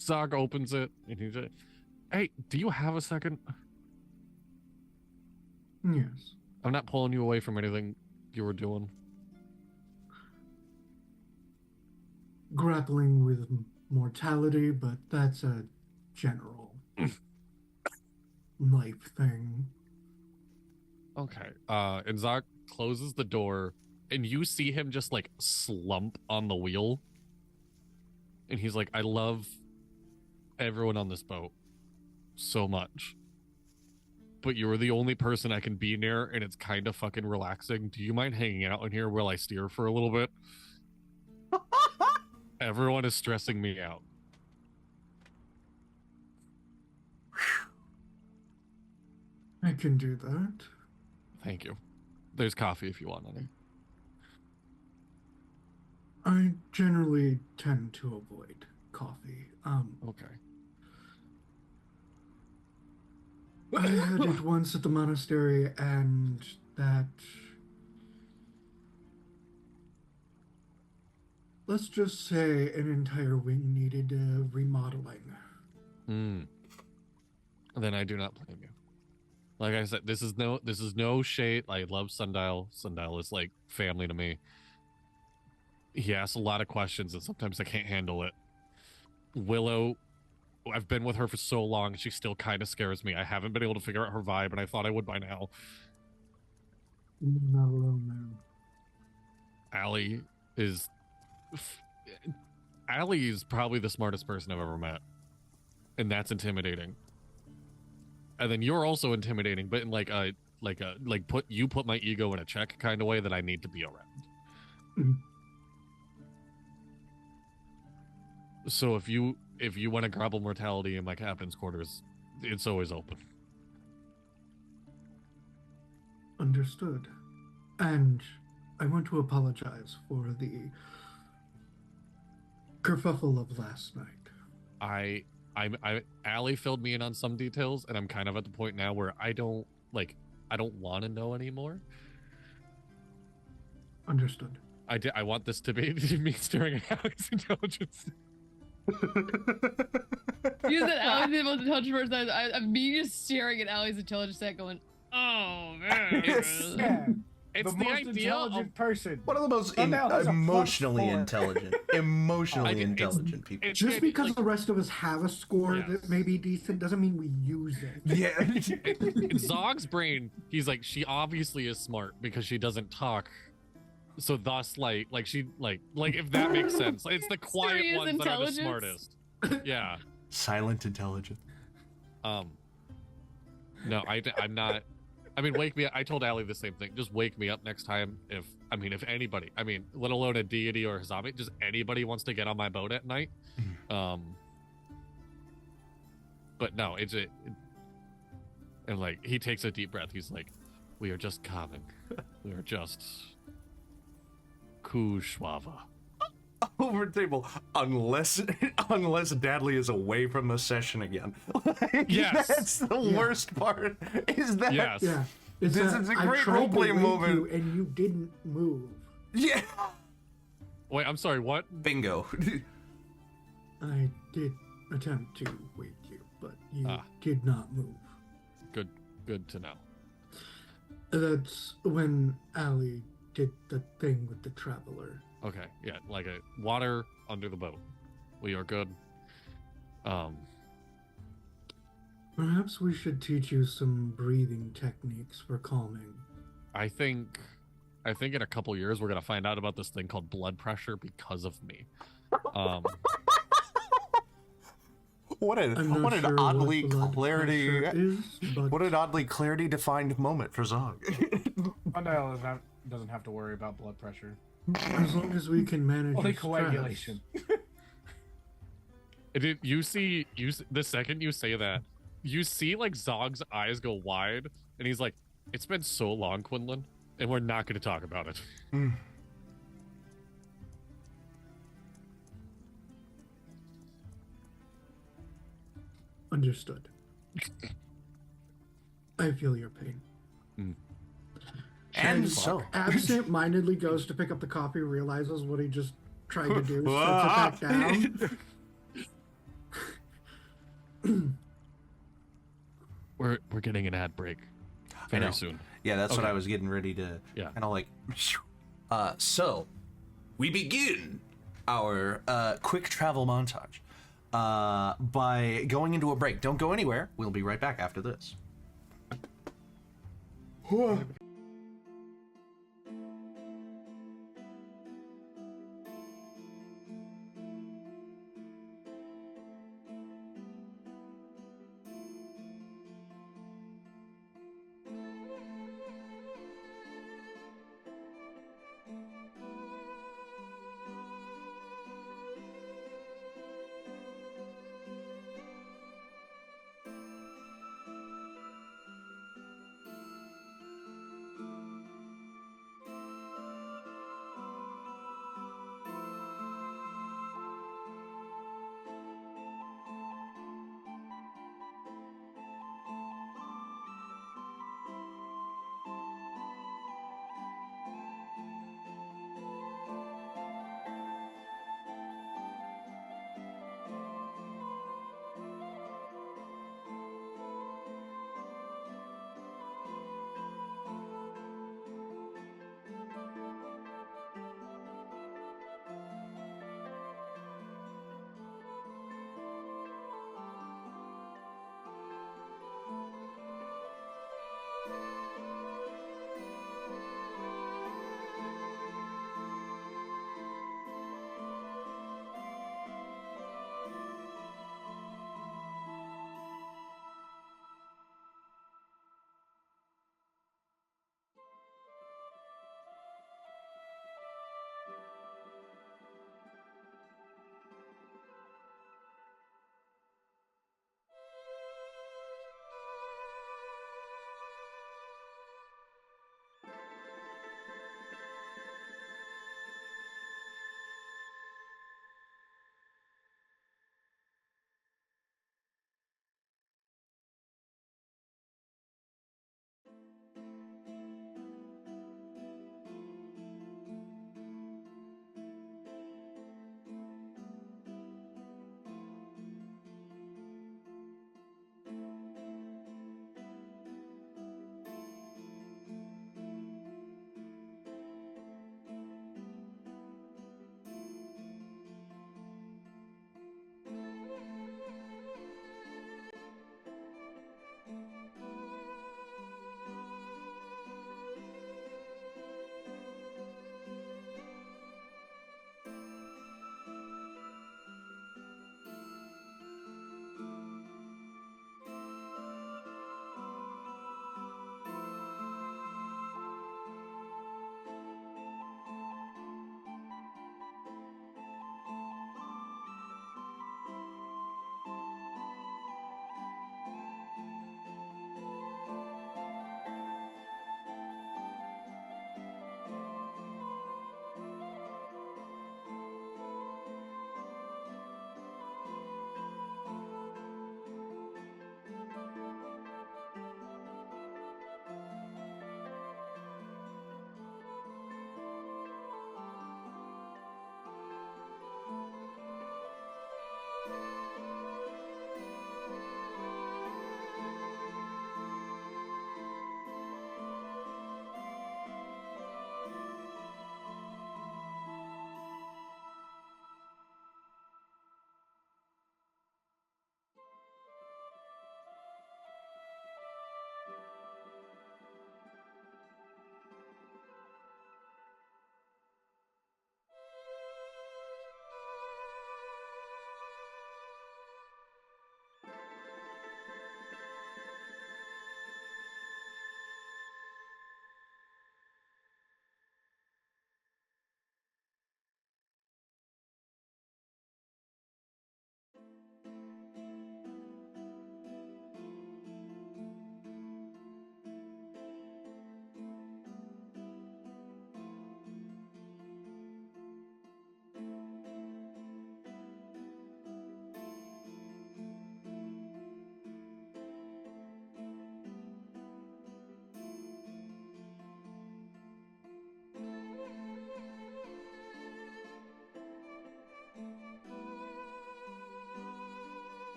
Zog opens it and he's like, "Hey, do you have a second? Yes. I'm not pulling you away from anything you were doing." Grappling with mortality, but that's a general life thing. Okay. And Zog closes the door, and you see him just like slump on the wheel. And he's like, "I love everyone on this boat so much, but you're the only person I can be near, and it's kind of fucking relaxing. Do you mind hanging out in here while I steer for a little bit? Everyone is stressing me out." I can do that. Thank you. There's coffee if you want any. I generally tend to avoid coffee. Okay. I had it once at the monastery, and that... Let's just say an entire wing needed remodeling. Then I do not blame you. Like I said, this is no shade. I love Sundial. Sundial is like family to me. He asks a lot of questions, and sometimes I can't handle it. Willow, I've been with her for so long, she still kind of scares me. I haven't been able to figure out her vibe, and I thought I would by now. Not alone now. Allie is probably the smartest person I've ever met, and that's intimidating. And then you're also intimidating, but in like put my ego in a check kind of way that I need to be around. So if you want to grapple mortality in my captain's quarters, it's always open. Understood. And I want to apologize for the kerfuffle of last night. Allie filled me in on some details, and I'm kind of at the point now where I don't want to know anymore. Understood. I want this to be me staring at Allie's intelligence. You said Allie's the most intelligent person. I'm me just staring at Allie's intelligence set going, oh man. It's the the most idea intelligent person. One of the most Sundown has a emotionally +4. intelligent, intelligent people. Just because the rest of us have a score Yes. that may be decent doesn't mean we use it. Yeah. In Zog's brain, he's like, she obviously is smart because she doesn't talk. So thus, like she, like if that makes sense. It's the quiet Serious ones that are the intelligence? smartest. Yeah. Silent intelligence. No, I'm not. I mean, wake me up. I told Allie the same thing. Just wake me up next time if anybody, let alone a deity or a zombie, just anybody wants to get on my boat at night. But no, and like, he takes a deep breath. He's like, we are just calming. We are just Kushwava. Over the table, unless Dadley is away from the session again. Yes. That's the worst part. Is that? Yes. Yeah. It's This is a I great tried to roleplay wake moment. you and you didn't move. Yeah. Wait, I'm sorry, what? Bingo. I did attempt to wake you, but you Ah. did not move. Good to know. That's when Allie did the thing with the traveler. Okay, yeah, like a water under the boat. We are good. Perhaps we should teach you some breathing techniques for calming. I think in a couple years we're gonna find out about this thing called blood pressure because of me. What I'm an not sure oddly what blood pressure is, but what an oddly clarity defined moment for Zog. Sundial doesn't have to worry about blood pressure. as long as we can manage Only his coagulation. You see the second you say that, you see like Zog's eyes go wide, and he's like, "It's been so long, Quinlan, and we're not going to talk about it." Understood. I feel your pain. And so, Absent-mindedly goes to pick up the coffee, realizes what he just tried to do, sets it back down. We're getting an ad break I know. very soon. Yeah, that's what Okay. I was getting ready to Yeah. kind of like. So, we begin our quick travel montage by going into a break. Don't go anywhere. We'll be right back after this.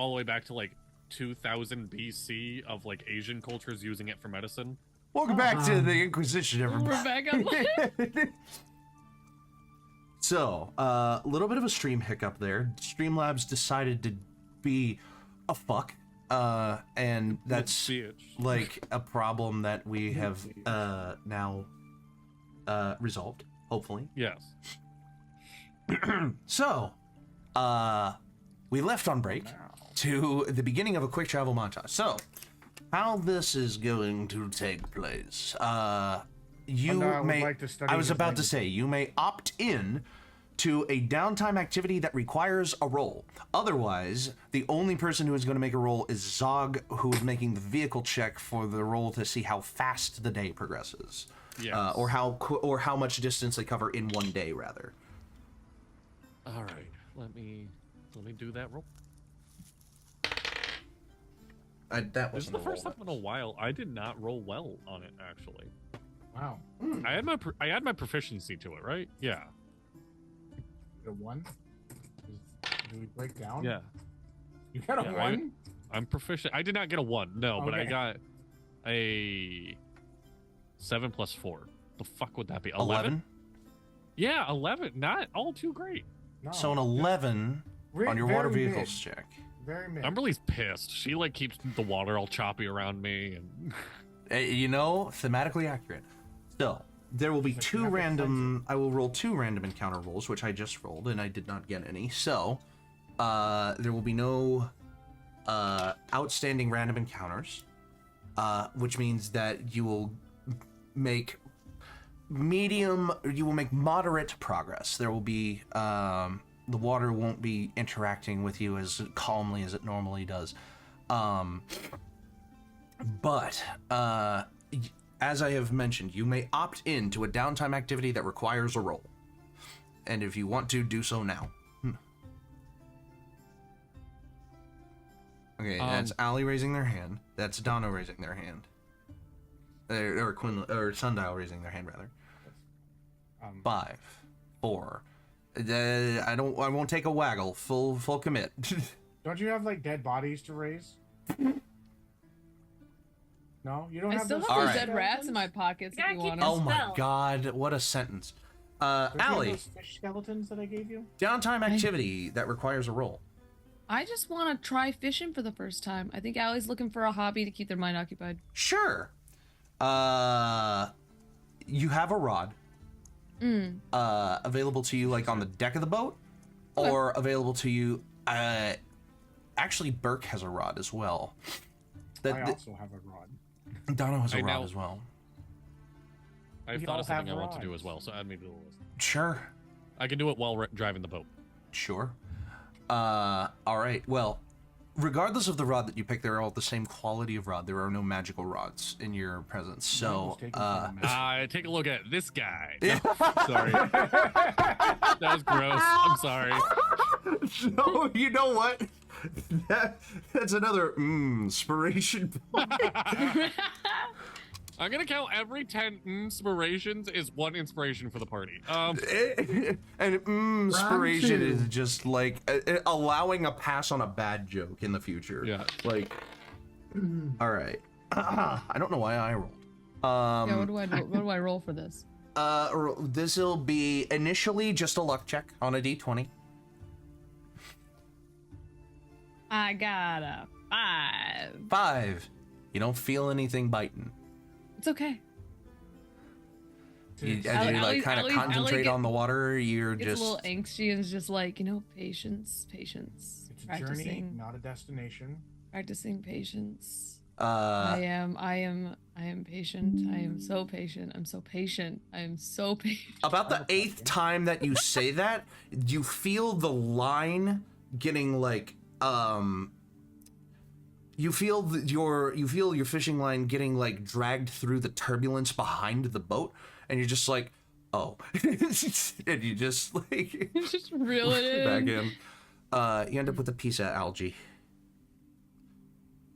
all the way back to like 2000 BC of like Asian cultures using it for medicine. Welcome back to the In-quyzz-ition, everybody. We're back up. So, a little bit of a stream hiccup there. Streamlabs decided to be a fuck, and that's like a problem that we have now resolved, hopefully. Yes. So, we left on break to the beginning of a quick travel montage. So, how this is going to take place. You may, I was about to say, you may opt in to a downtime activity that requires a roll. Otherwise, the only person who is going to make a roll is Zog, who is making the vehicle check for the roll to see how fast the day progresses. Yes. Or how much distance they cover in one day, rather. All right, let me do that roll. That This is the first time in a while I did not roll well on it, actually. Wow. I had my proficiency to it, right? Yeah. A 1? Do we break down? Yeah. You got a 1? I'm proficient. I did not get a 1, no, but I Okay. got a 7 plus 4. The fuck would that be? 11? Yeah, 11. Not all too great. No. So an 11 on your water very vehicles mid. check. Very mid. Umberly's pissed. She like keeps the water all choppy around me, and You know, thematically accurate. So, there will be But two you're not random... I will roll 2 random encounter rolls, which I just rolled, and I did not get any. So, there will be no outstanding random encounters, which means that you will make moderate progress. There will be... the water won't be interacting with you as calmly as it normally does. But, as I have mentioned, you may opt in to a downtime activity that requires a roll. And if you want to, do so now. Okay, that's Allie raising their hand. That's Donna raising their hand. Or Quinlan, or Sundial raising their hand, rather. 5, 4. I won't take a waggle. Full commit. Don't you have like dead bodies to raise? No, you don't I have still those. have those Alright. dead rats in my pockets if you want Oh them. my Spell. god, what a sentence. Don't you have Allie, those fish skeletons that I gave you? downtime activity that requires a roll. I just want to try fishing for the first time. I think Allie's looking for a hobby to keep their mind occupied. Sure. You have a rod. Available to you like on the deck of the boat, or available to you. Actually, Burk has a rod as well. I also have a rod. Donna has a I rod know. as well. I've We thought all of something have I want to do rods. as well. So add me to the list. Sure, I can do it while driving the boat. sure. All right. Well, regardless of the rod that you pick, they're all the same quality of rod. There are no magical rods in your presence. So, Mine was taken from a Take a look at this guy. No, sorry. That was gross. I'm sorry. so you know what? That's another inspiration. I'm gonna count every 10 inspirations is 1 inspiration for the party. And inspiration Round is two. just like allowing a pass on a bad joke in the future. Yeah. Like, all right. I don't know why I rolled. Yeah, what do I roll for this? This will be initially just a luck check on a d20. I got a 5. 5. You don't feel anything biting. It's okay. As you Allie- like kind of Allie- concentrate Allie on the water, you're It's just a little angsty and it's just like, patience. It's a journey, not a destination. Practicing patience. uh I am patient. I am so patient. I'm so patient. I am so patient. about the 8th time that you say that, you feel the line getting like you feel your fishing line getting like dragged through the turbulence behind the boat, and you're just like, oh. And you just like Just reel it in. back in. You end up with a piece of algae.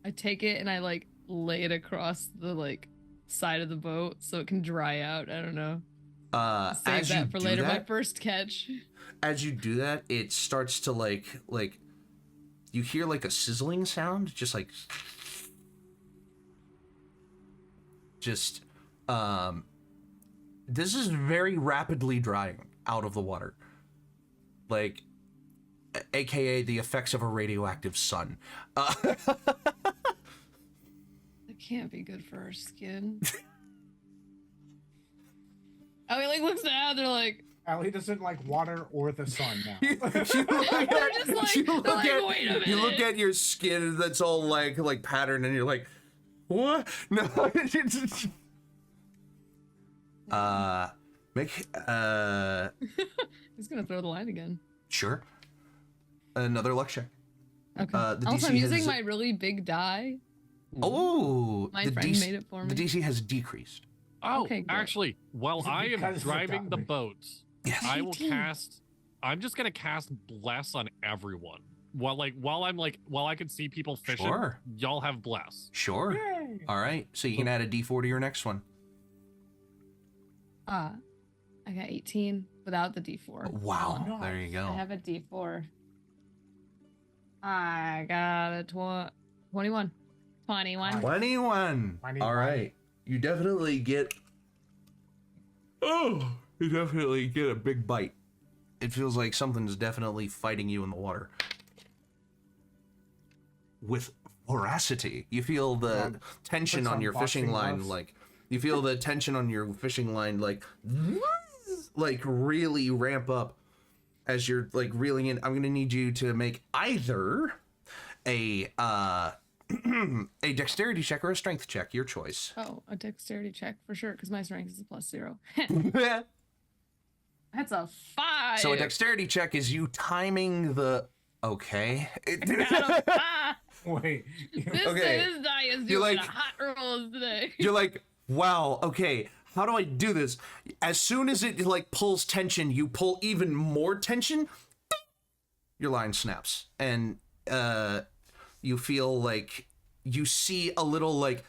I take it and I like lay it across the like side of the boat so it can dry out. I don't know. Save As you that for do later. My that, first catch. as you do that, it starts to like you hear like a sizzling sound, just this is very rapidly drying out of the water, like aka the effects of a radioactive sun. That can't be good for our skin. Ellie like looks down, they're like, Allie doesn't like water or the sun now. You look at, wait a minute. you look at your skin that's all like patterned, and you're like, what? No. He's gonna throw the line again. Sure. Another luck check. Okay. The Also, DC I'm using has- my really big die. Oh, My the friend DC, made it for me. The DC has decreased. Oh, Okay, great. actually, while Is it I am because of driving the Dominic? boats, Yes. I will 18. cast. I'm just gonna cast bless on everyone. While I can see people fishing, Sure. y'all have bless. Sure. Yay. All right. So you can add a D4 to your next one. I got 18 without the D4. Wow. Oh, nice. There you go. I have a D4. I got a 21. 21. 21. 21. All right. You definitely get. Oh, you definitely get a big bite. It feels like something's definitely fighting you in the water. With voracity. You feel the tension put on some your fishing boxing line, gloves. like you feel the tension on your fishing line, like really ramp up as you're like reeling in. I'm gonna need you to make either a a dexterity check or a strength check, your choice. Oh, a dexterity check for sure, because my strength is a +0. That's a 5. So a dexterity check is you timing the. Okay. Got a 5. Wait. This, Okay. this die is You're doing like- hot rolls today. You're like, wow, okay, how do I do this? As soon as it like pulls tension, you pull even more tension, your line snaps. And you feel like you see a little like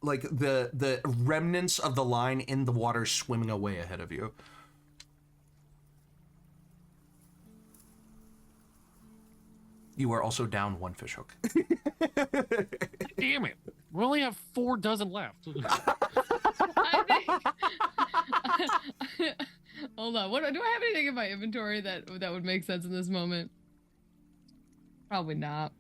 the remnants of the line in the water swimming away ahead of you. You are also down 1 fishhook. Damn it! We only have 4 dozen left. I think... Hold on. What do I have anything in my inventory that would make sense in this moment? Probably not.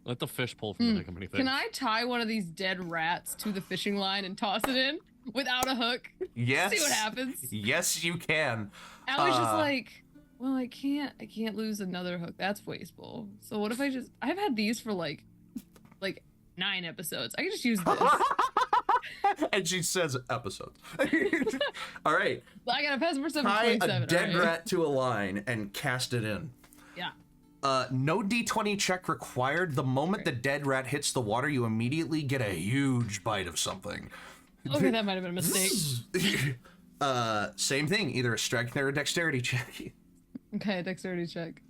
Let the fish pull from the company thing. Can I tie one of these dead rats to the fishing line and toss it in without a hook? Yes. See what happens. Yes, you can. Allie's just like, well, I can't lose another hook. That's wasteful. So what if I've had these for like 9 episodes. I can just use this. And she says episodes. All right. I got a pass for Tie 727. a dead alright. rat to a line and cast it in. Yeah. No D20 check required. The moment the dead rat hits the water, you immediately get a huge bite of something. Okay, that might have been a mistake. Same thing. Either a strength or a dexterity check. Okay, dexterity check.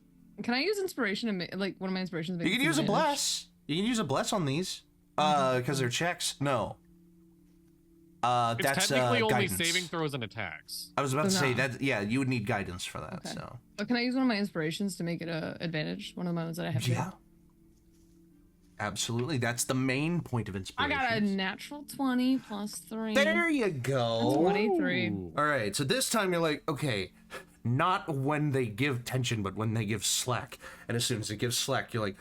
Can I use inspiration to make one of my inspirations? To make You can it use a advantage? bless. You can use a bless on these. Because they're checks. No. It's That's technically only guidance. saving throws and attacks. I was about to So say no. that. Yeah, you would need guidance for that. Okay. So. But can I use one of my inspirations to make it a advantage? One of the ones that I have. Yeah. Absolutely. That's the main point of I inspiration. got a natural 20 plus 3. There you go. That's 23. Ooh. All right. So this time you're like, okay, not when they give tension, but when they give slack. And as soon as it gives slack, you're like,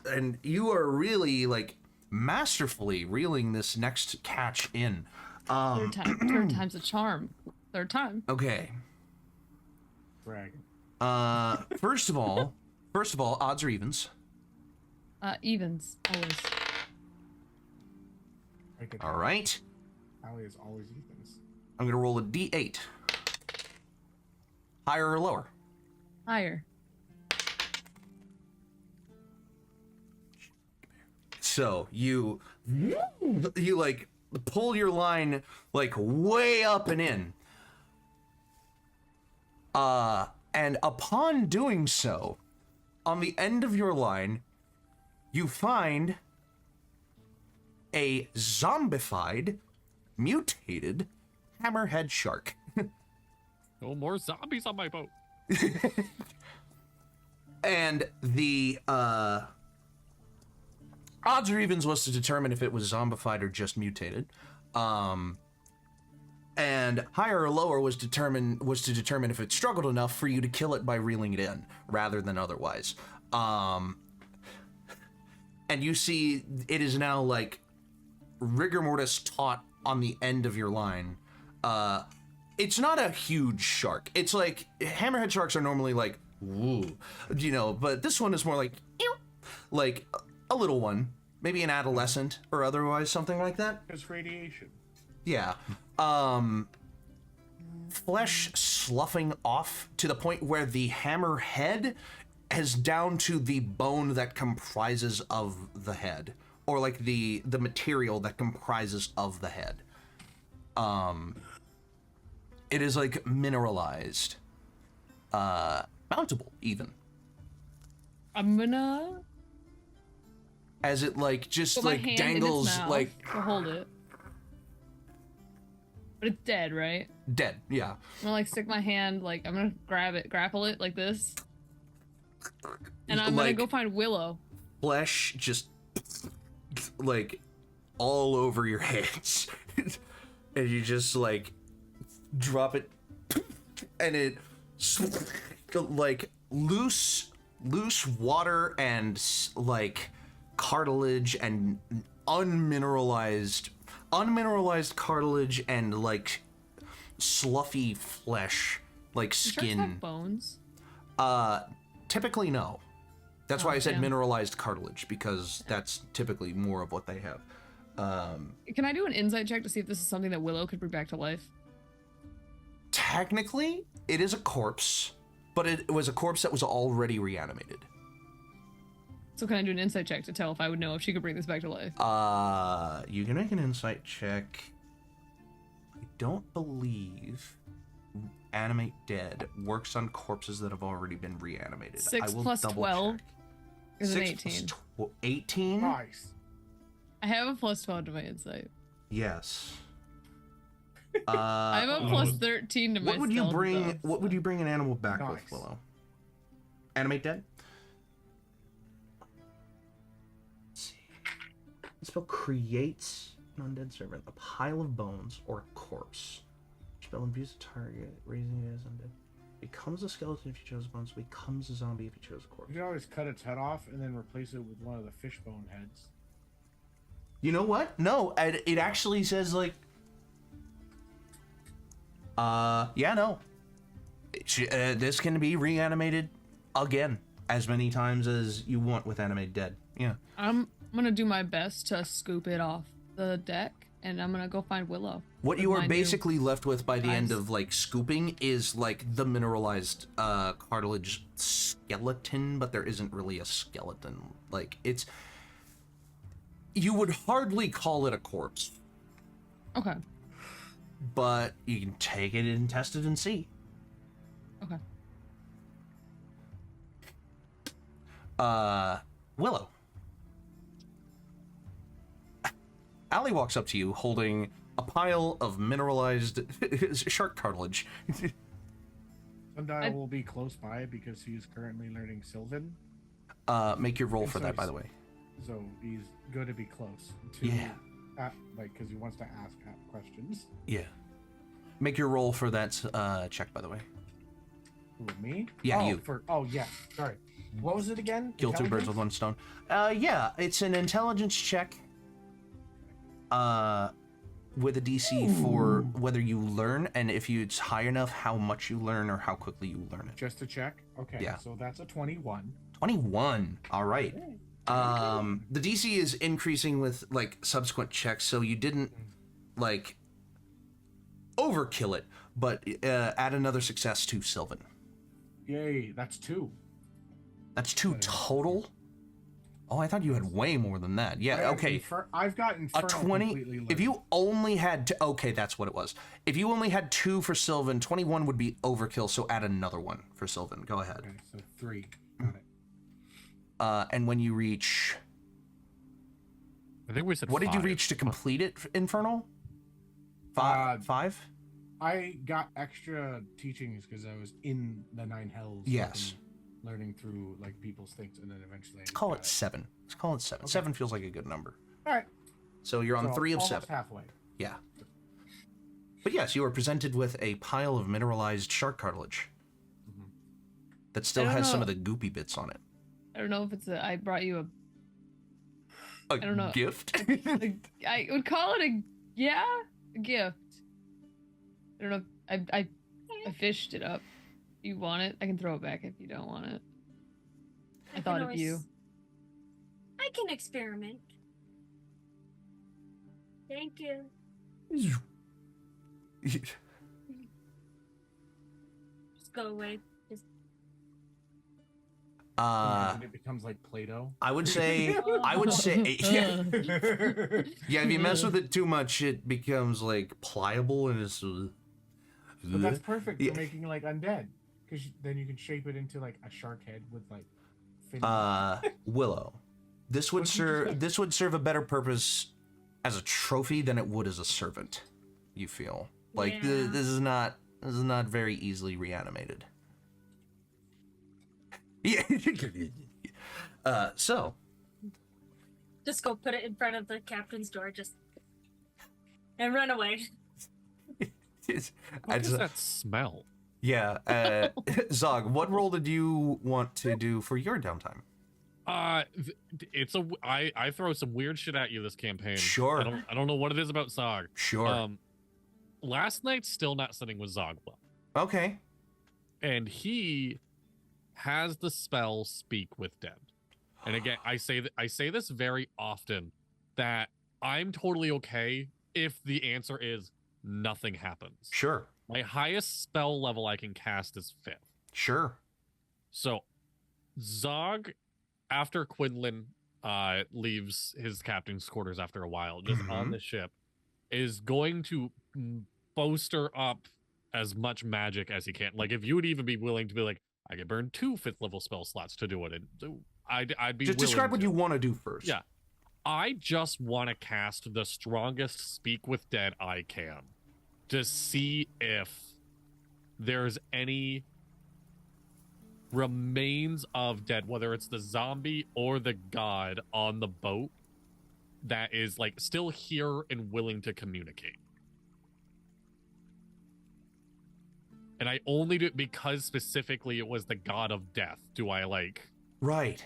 and you are really like masterfully reeling this next catch in. Third time's a charm. Third time. Okay. Dragon. First of all, odds or evens. Evens always. Make it All right. Allie is always Ethan's. I'm gonna roll a D8. Higher or lower? Higher. So you like pull your line like way up and in. And upon doing so, on the end of your line, you find a zombified, mutated hammerhead shark. No more zombies on my boat. And the odds or evens was to determine if it was zombified or just mutated. And higher or lower was to determine if it struggled enough for you to kill it by reeling it in rather than otherwise. And you see it is now like rigor mortis taut on the end of your line. It's not a huge shark. It's like hammerhead sharks are normally like, woo, you know, but this one is more like, ew, like a little one, maybe an adolescent or otherwise, something like that. It's radiation. Yeah. Flesh sloughing off to the point where the hammer head is down to the bone that comprises of the head, or like the material that comprises of the head. It is like mineralized, mountable even. I'm gonna as it like just put like my hand dangles in its mouth like to hold it. But it's dead, right? dead. Yeah. I'm gonna like stick my hand, like I'm gonna grapple it like this, and I'm Like, gonna go find Willow. flesh just like all over your hands, and you just like drop it, and it like loose water and like cartilage and unmineralized cartilage and like sloughy flesh, like Do sharks skin. have bones? Typically no. That's why I said damn. mineralized cartilage, because that's typically more of what they have. Can I do an insight check to see if this is something that Willow could bring back to life? Technically, it is a corpse, but it was a corpse that was already reanimated. So can I do an insight check to tell if I would know if she could bring this back to life? You can make an insight check. I don't believe Animate Dead works on corpses that have already been reanimated. 6 I will plus double 12 check. is an 6 18. plus 18? Nice. I have a plus 12 to my insight. Yes. I have a plus 13 to my What would you stealth, bring? though, What would so- you bring an animal back Nice. with, Willow? Animate Dead. Let's see. The spell creates an undead servant, a pile of bones, or a corpse. Spell imbues a target, raising it as undead. Becomes a skeleton if you chose bones. Becomes a zombie if you chose a corpse. You can always cut its head off and then replace it with one of the fishbone heads. You know what? No, it actually says like. Yeah, no. This can be reanimated again as many times as you want with Animate Dead. Yeah. I'm gonna do my best to scoop it off the deck, and I'm gonna go find Willow. What with you are my new basically left with by the end eyes. of like scooping is like the mineralized cartilage skeleton, but there isn't really a skeleton. Like it's. You would hardly call it a corpse, Okay. but you can take it and test it and see. Okay. Willow. Allie walks up to you holding a pile of mineralized shark cartilage. Sundial will be close by because he's currently learning Sylvan, Make your roll And for so that, by he's- the way. so he's going to be close to, Yeah. like, because he wants to ask questions. Yeah. Make your roll for that check, by the way. Who, me? Yeah, oh, you. Yeah, sorry. What was it again? Kill 2 birds with 1 stone. Yeah, it's an intelligence check. With a DC for whether you learn, and if it's high enough, how much you learn or how quickly you learn it. Just to check? Okay, Yeah. so that's a 21. 21. All right. The DC is increasing with like subsequent checks, so you didn't like overkill it, but add another success to Sylvan. Yay, that's 2. That's 2 total. Oh, I thought you had way more than that. I Yeah. have Okay. I've got A Inferno 20. completely If learned. you only had okay, that's what it was. If you only had 2 for Sylvan, 21 would be overkill. So add another one for Sylvan. Go ahead. Okay, so 3. Got it. And when you reach, I think we said what did you 5. reach to complete it, Infernal? Uh, 5. I got extra teachings because I was in the 9 hells. Yes. learning through like people's things, and then eventually. Let's call it 7. Let's call it 7. Okay. 7 feels like a good number. All right. So you're on So 3 of almost 7. halfway. Yeah. But yes, you are presented with a pile of mineralized shark cartilage that still I don't has some know. of the goopy bits on it. I don't know if it's I brought you A I don't know. gift? I would call it a gift. I don't know. I fished it up. You want it? I can throw it back if you don't want it. I thought of you. I can experiment. Thank you. Just go away. Just And it becomes like Play-Doh. I would say, yeah. Yeah, if you mess with it too much, it becomes like pliable and it's. But that's perfect Yeah. for making like undead, because then you can shape it into like a shark head with like. Fin. Willow. This would What did you say? serve a better purpose as a trophy than it would as a servant. You feel like Yeah. this is not very easily reanimated. Yeah. So just go put it in front of the captain's door, and run away. What does that smell? yeah, Zog, what role did you want to do for your downtime? It's I throw some weird shit at you this campaign. Sure. I don't know what it is about Zog. Sure. Last night's still not sitting with Zog well, Okay. and he has the spell Speak with Dead. And again, I say this very often, that I'm totally okay if the answer is nothing happens. Sure. My highest spell level I can cast is 5th. Sure. So Zog, after Quinlan leaves his captain's quarters after a while, just on the ship, is going to bolster up as much magic as he can. Like, if you would even be willing to be like, I could burn 2 5th level spell slots to do it, and I'd be Just willing describe what to. you want to do first. Yeah. I just want to cast the strongest Speak with Dead I can to see if there's any remains of dead, whether it's the zombie or the god on the boat, that is like still here and willing to communicate. And I only do it because specifically it was the god of death. Do I like? Right.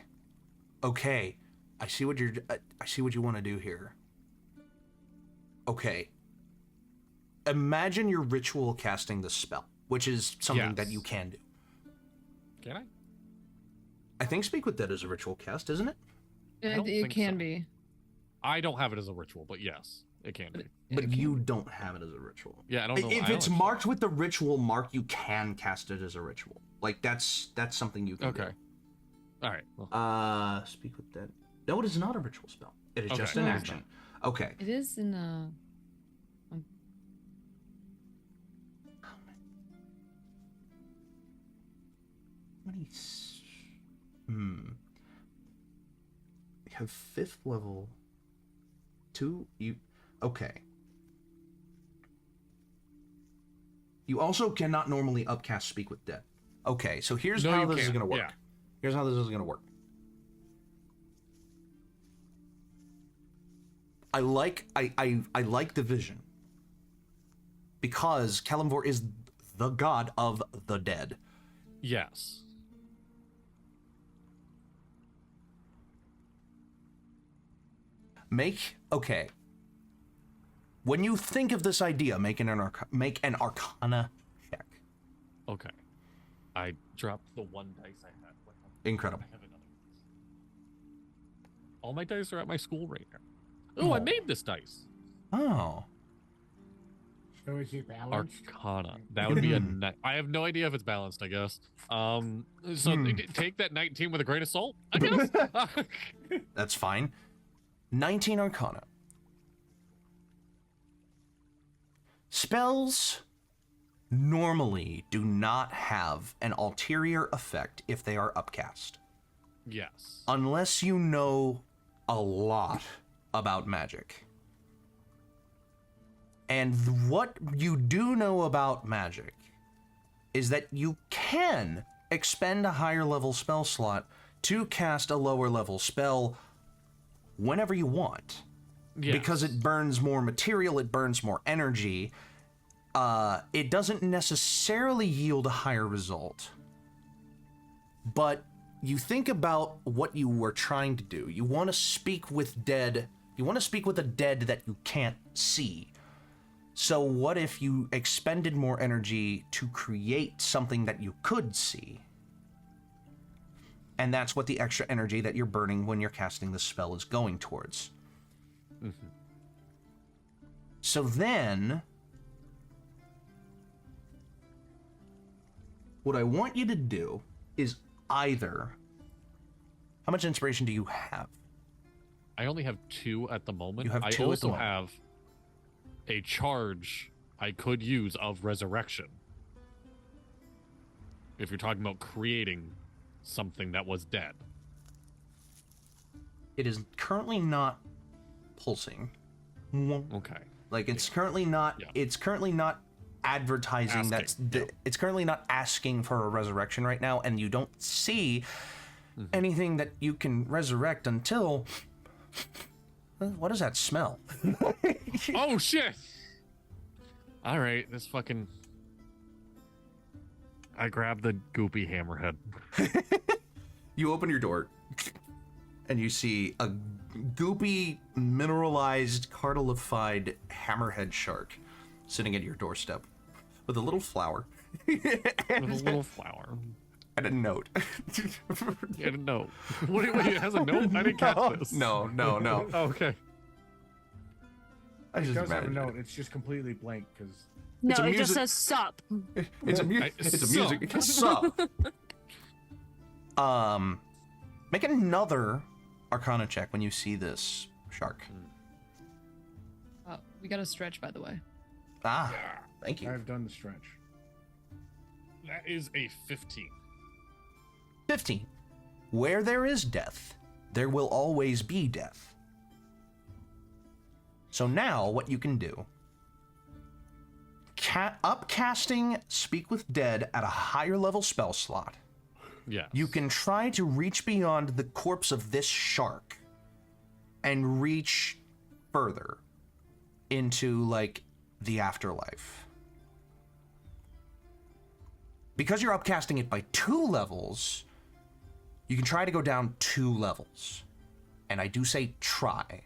Okay. I see what you want to do here. Okay. Imagine your ritual casting the spell, which is something that Yes. you can do. Can I? I think Speak with Dead is a ritual cast, isn't it? don't It think can so. be. I don't have it as a ritual, but yes, it can be. But you don't have it as a ritual. Yeah, I don't know. If I don't it's actually- marked with the ritual mark, you can cast it as a ritual. Like that's something you can Okay. All right. Well, do. Speak with Dead. No, it is not a ritual spell. It is Okay. just an No. action. Okay. It is in You have 5th level 2. Okay. You also cannot normally upcast Speak with Dead. Okay, so here's No, how you this is can't. gonna work. Yeah. Here's how this is gonna work. I like the vision. Because Kalimvor is the god of the dead. yes. Okay. When you think of this idea, make an Arcana check. Okay. I dropped the one dice I had. Incredible. I have another one. All my dice are at my school right now. Oh, I made this dice. Oh. So is it balanced? Arcana. That would be a. I have no idea if it's balanced. I guess. So take that 19 with a grain of salt. I guess. That's fine. 19 Arcana. Spells normally do not have an ulterior effect if they are upcast. Yes. Unless you know a lot about magic. And what you do know about magic is that you can expend a higher level spell slot to cast a lower level spell whenever you want. Yes. Because it burns more material, it burns more energy. It doesn't necessarily yield a higher result. But you think about what you were trying to do. You want to speak with dead. You want to speak with a dead that you can't see. So what if you expended more energy to create something that you could see? And that's what the extra energy that you're burning when you're casting the spell is going towards. Mm-hmm. So then, what I want you to do is either... How much inspiration do you have? I only have 2 at the moment. You have 2 I at the also moment. have a charge I could use of resurrection. If you're talking about creating something that was dead. It is currently not pulsing. Okay. Like it's currently not. Yeah. It's currently not advertising. Asking, It's currently not asking for a resurrection right now, and you don't see anything that you can resurrect until. What does that smell? Oh shit! All right, this fucking. I grabbed the goopy hammerhead. You open your door, and you see a goopy, mineralized, cartilified hammerhead shark sitting at your doorstep with a little flower. With a little flower. And a note. Yeah, a note. Wait, it has a note? I didn't catch this. No. Oh, okay. I It just does have a imagined note. it. It's just completely blank because No, It's a it just music- says sup. It's a music. Sup. Make another Arcana check when you see this shark. We got a stretch, by the way. Ah, thank you. I've done the stretch. That is a 15. 15. Where there is death, there will always be death. So now what you can do, upcasting Speak with Dead at a higher level spell slot, Yeah. you can try to reach beyond the corpse of this shark and reach further into, like, the afterlife. Because you're upcasting it by 2 levels, you can try to go down 2 levels. And I do say try.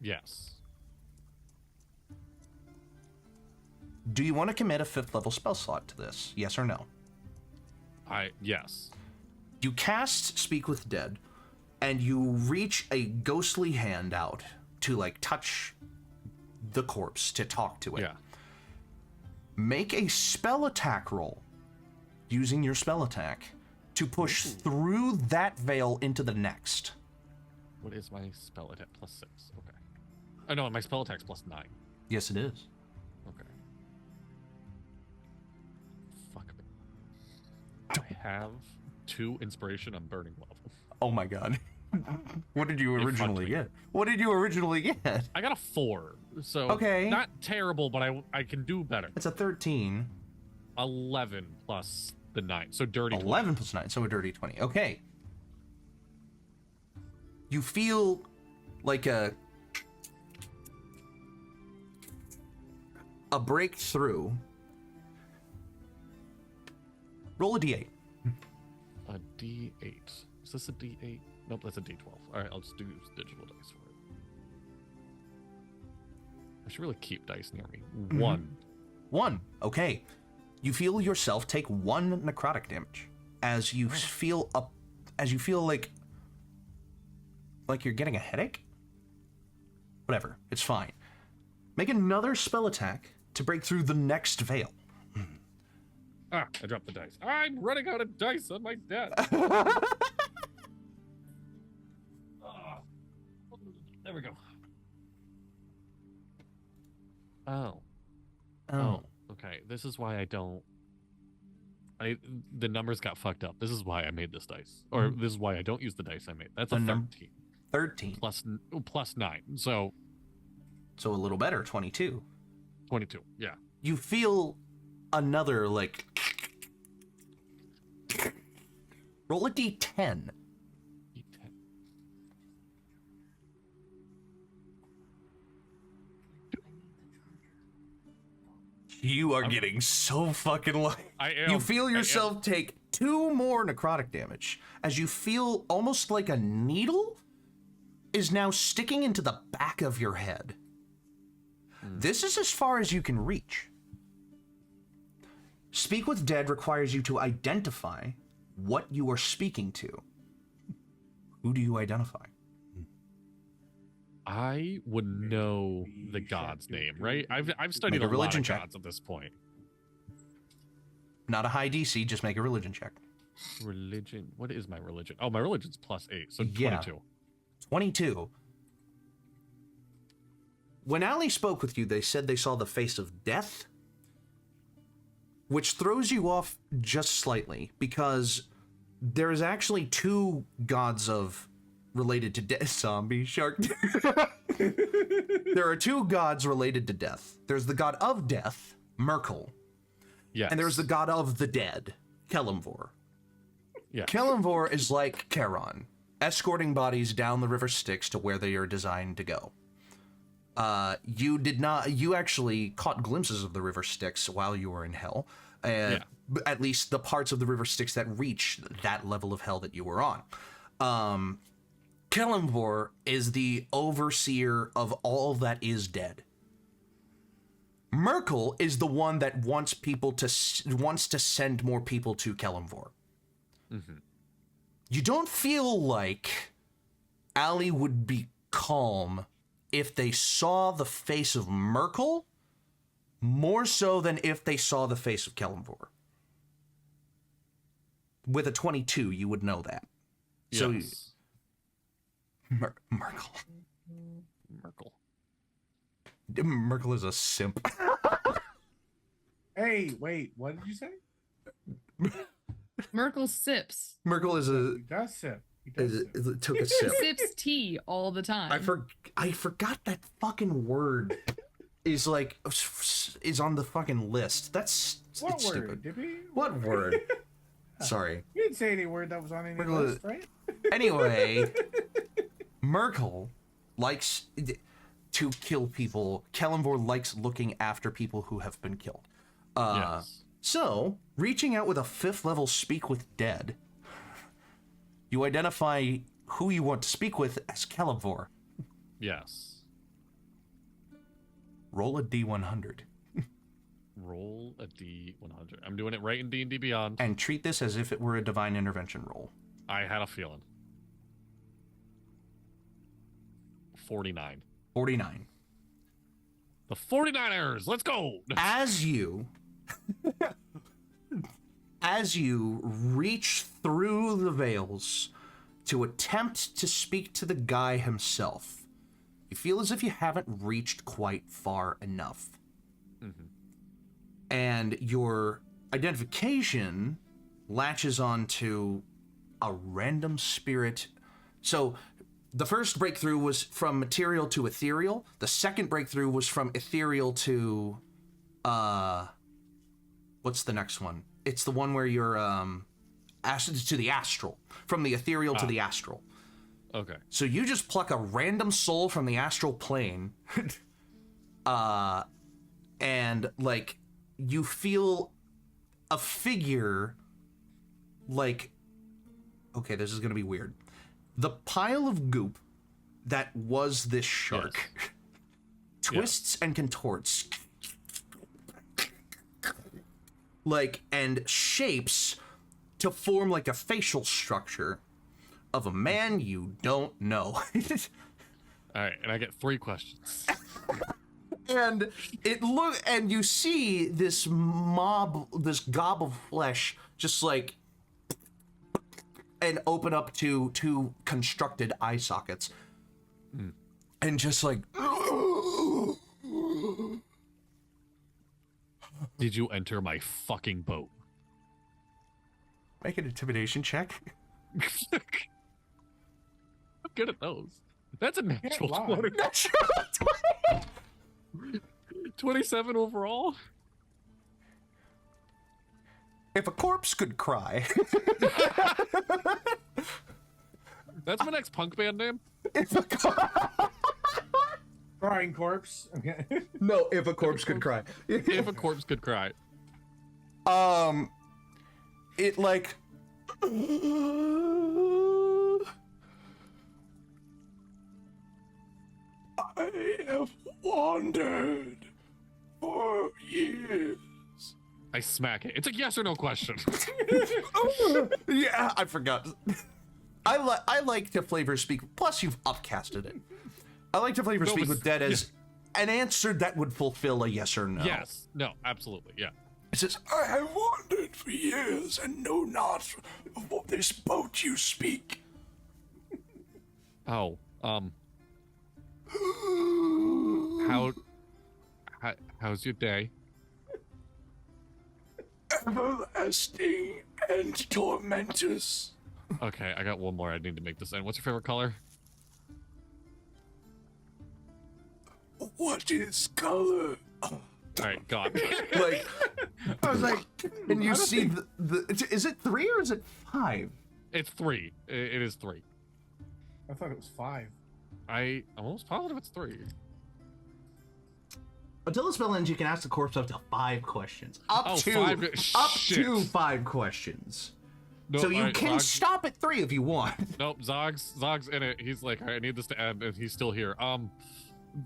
Yes. Do you want to commit a 5th level spell slot to this? Yes or no? Yes. You cast Speak with Dead, and you reach a ghostly hand out to, like, touch the corpse, to talk to it. Yeah. Make a spell attack roll using your spell attack to push through that veil into the next. What is my spell attack? +6. Okay. Oh, no, my spell attack's +9. Yes, it is. Okay. Fuck me. I have 2 inspiration on burning level. Oh my god. What did you It fucked originally me. get? What did you originally get? I got a 4, so Okay. not terrible, but I can do better. It's a 13. 11 plus the 9, so dirty 20. 11 plus 9, so a dirty 20. Okay. You feel like a breakthrough. Roll a d8. A D8. Is this a D8? Nope, that's a D12. All right, I'll just use digital dice for it. I should really keep dice near me. 1. 1. Okay. You feel yourself take 1 necrotic damage as you feel like you're getting a headache. Whatever, it's fine. Make another spell attack to break through the next veil. Ah, I dropped the dice. I'm running out of dice on my desk. Ah, there we go. Oh. Okay. This is why the numbers got fucked up. This is why I made this dice. Or this is why I don't use the dice I made. That's a A 13. 13. Plus 9. So So a little better, 22. 22. Yeah. You feel another, like, Roll a d10. D10. You are getting so fucking lucky. I am. You feel yourself take 2 more necrotic damage as you feel almost like a needle is now sticking into the back of your head. This is as far as you can reach. Speak with Dead requires you to identify what you are speaking to. Who do you identify? I would know the god's name, right? I've studied Make a a lot religion of check. gods at this point. Not a high DC, just make a religion check. Religion. What is my religion? Oh, my religion's +8, so 22. Yeah. 22. When Ali spoke with you, they said they saw the face of death, which throws you off just slightly because there's actually 2 gods of related to death. Zombie shark. There are 2 gods related to death. There's the god of death, Merkel, Yes. and there's the god of the dead, Kelemvor. Yeah. Kelemvor is like Charon, escorting bodies down the river Styx to where they are designed to go. You actually caught glimpses of the river Styx while you were in hell. At least the parts of the river Styx that reach that level of hell that you were on. Kelemvor is the overseer of all that is dead. Merkel is the one that wants to send more people to Kelemvor. Mm-hmm. You don't feel like Ali would be calm if they saw the face of Merkel more so than if they saw the face of Kelemvor. With a 22, you would know that. So, Yes. Merkel. Merkel. Merkel is a simp. Hey, wait, what did you say? Merkel sips. Merkel is a He does sip. He does sip. took a He sip. sips tea all the time. I forgot that fucking word is on the fucking list. That's What it's word? stupid. Did we? What word? Sorry. You didn't say any word that was on any Merkel- list, right? Anyway, Merkel likes to kill people. Kelemvor likes looking after people who have been killed. Yes. So, reaching out with a 5th level Speak with Dead, you identify who you want to speak with as Kelemvor. Yes. Roll a D100 Roll a D100. I'm doing it right in D&D Beyond. and treat this as if it were a divine intervention roll. I had a feeling. 49. 49. The 49ers. Let's go. As you reach through the veils to attempt to speak to the guy himself, you feel as if you haven't reached quite far enough. Mm-hmm. And your identification latches onto a random spirit. So the first breakthrough was from material to ethereal. The second breakthrough was from ethereal to what's the next one? It's the one where you're to the astral. From the ethereal to the astral. Okay. So you just pluck a random soul from the astral plane, and like you feel a figure like, okay, this is gonna be weird. The pile of goop that was this shark twists and contorts, like, and shapes to form like a facial structure of a man you don't know. All right, and I get 3 questions. And you see this gob of flesh just like, and open up to 2 constructed eye sockets. And just like, Did you enter my fucking boat? make an intimidation check. I'm good at those. That's a natural lie. 20. 27 overall. if a corpse could cry. That's my next punk band name. If a Crying corpse. Okay. No, if a corpse could cry. If a corpse could cry. It like I have wandered for years. I smack it. It's a yes or no question. Yeah, I forgot. I like to flavor speak. Plus, you've upcasted it. I like to flavor No, speak but- with dead as an answer that would fulfill a yes or no. Yes. No, absolutely. Yeah. It says, I have wandered for years and know not of this boat you speak. Oh, how's your day? Everlasting and tormentous. Okay, I got one more. I need to make this end. What's your favorite color? What is color? All right, God. Like, I was like, and you see is it 3 or is it 5? It's 3. It is 3. I thought it was 5. I'm almost positive it's 3. Until the spell ends, you can ask the corpse up to 5 questions. Up to 5 questions. Nope, So you alright, can Zog's- stop at 3 if you want. Nope, Zog's in it. He's like, all right, I need this to end, and he's still here.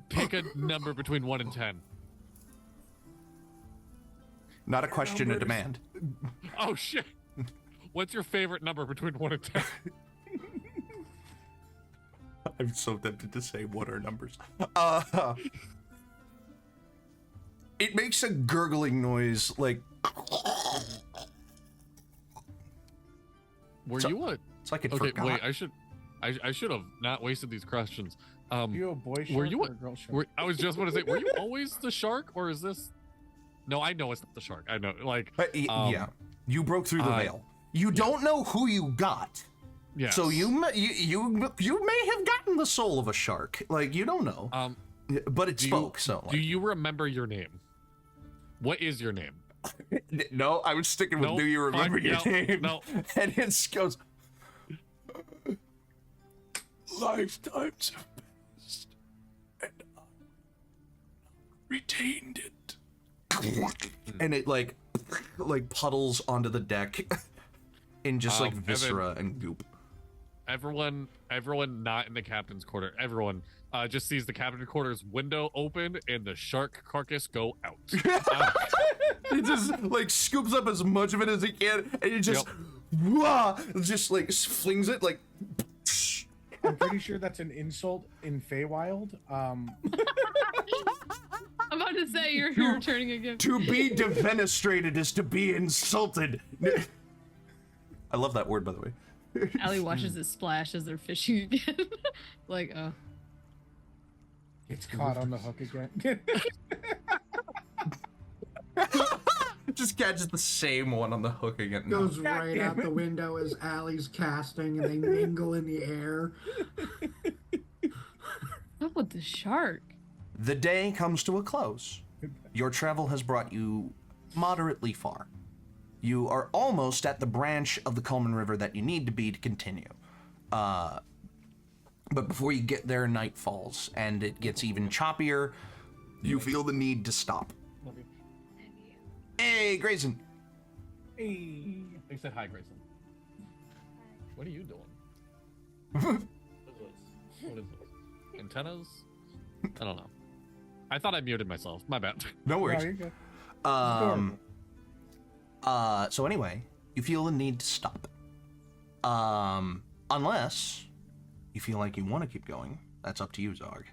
Pick a number between 1 and 10. Not a question, a demand. Oh shit! What's your favorite number between 1 and 10? I'm so tempted to say what are numbers. It makes a gurgling noise, like Were So- you a? it's like it Okay, forgot. wait. I should have not wasted these questions. You a boy shark Were you or a- a girl shark? I was just going to say, were you always the shark, or is this? No, I know it's not the shark. I know, like, Yeah, you broke through the veil. You don't know who you got, yeah. so you may have gotten the soul of a shark. Like, you don't know, but it spoke. So do you remember your name? What is your name? no, I was sticking with Nope, do you remember fine, your no, name? no. And it goes. Lifetimes have passed, and I retained it. And it like puddles onto the deck in just like Evan, viscera and goop. Everyone not in the captain's quarter. Everyone just sees the captain's quarters window open and the shark carcass go out. He just like scoops up as much of it as he can, and he just, just like flings it like. I'm pretty sure that's an insult in Feywild. I'm about to say you're returning a gift. To be defenestrated is to be insulted. I love that word, by the way. Allie watches it splash as they're fishing again. Like, oh. It's caught on the hook again. Just catches the same one on the hook again. No. Goes right out the window as Allie's casting, and they mingle in the air. What with the shark? The day comes to a close. Your travel has brought you moderately far. You are almost at the branch of the Coleman River that you need to be to continue. But before you get there, night falls, and it gets even choppier. You feel the need to stop. Hey, Grayson. Hey. They said hi, Grayson. What are you doing? What is this? Antennas? I don't know. I thought I muted myself. My bad. No No, worries. you're good. So anyway, you feel the need to stop. Unless you feel like you want to keep going. That's up to you, Zog.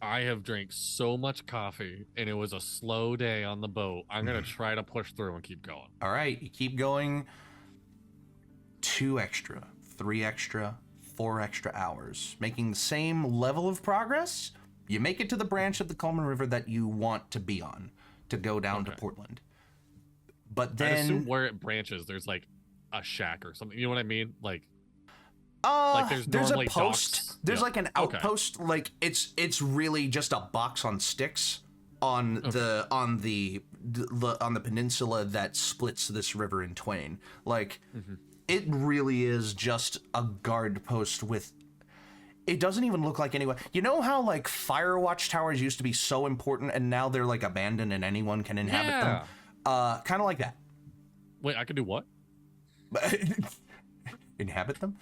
I have drank so much coffee, and it was a slow day on the boat. I'm gonna try to push through and keep going. All right, you keep going. 2 extra, 3 extra, 4 extra hours, making the same level of progress. You make it to the branch of the Coleman River that you want to be on, to go down to Portland. But I assume then, where it branches, there's like a shack or something. You know what I mean? Like there's a normally post. docks. There's Yeah. like an Okay. outpost. Like it's really just a box on sticks on the peninsula that splits this river in twain. Like, it really is just a guard post with. It doesn't even look like anyone. You know how like fire watchtowers used to be so important, and now they're like abandoned and anyone can inhabit them. Kind of like that. Wait, I can do what? Inhabit them?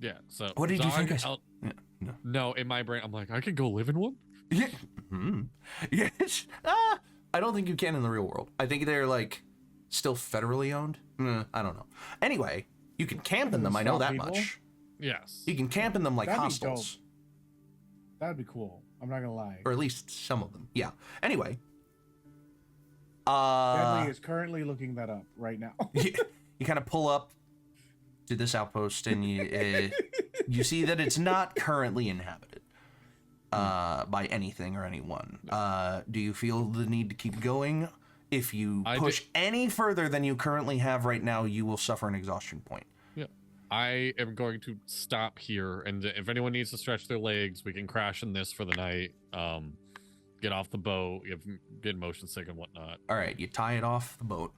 Yeah. So What did you think? No, in my brain, I'm like, I could go live in one. Yeah. Yes. I don't think you can in the real world. I think they're like still federally owned. I don't know. Anyway, you can camp in them. I know that much. Yes. You can camp in them like That'd be hostels. That'd be cool. I'm not gonna lie. Or at least some of them. Yeah. Anyway. Bradley is currently looking that up right now. you kind of pull up to this outpost and you see that it's not currently inhabited by anything or anyone. Do you feel the need to keep going? If you push any further than you currently have right now, you will suffer an exhaustion point. Yeah. I am going to stop here, and if anyone needs to stretch their legs, we can crash in this for the night. Get off the boat, get motion sick and whatnot. All right, you tie it off the boat.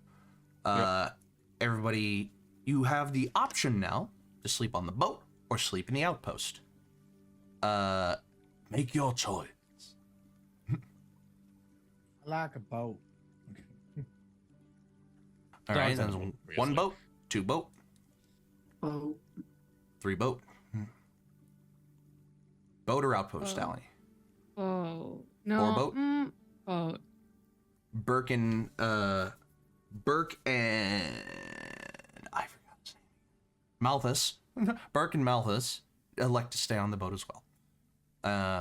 Yep. Everybody, you have the option now to sleep on the boat or sleep in the outpost. Make your choice. I like a boat. All right, Sounds that's like one boat, two boat, Oh, three boat. Boat or outpost, Allie? Oh no. Or boat? Boat. Burk and I forgot his name. Malthus. Burk and Malthus elect to stay on the boat as well.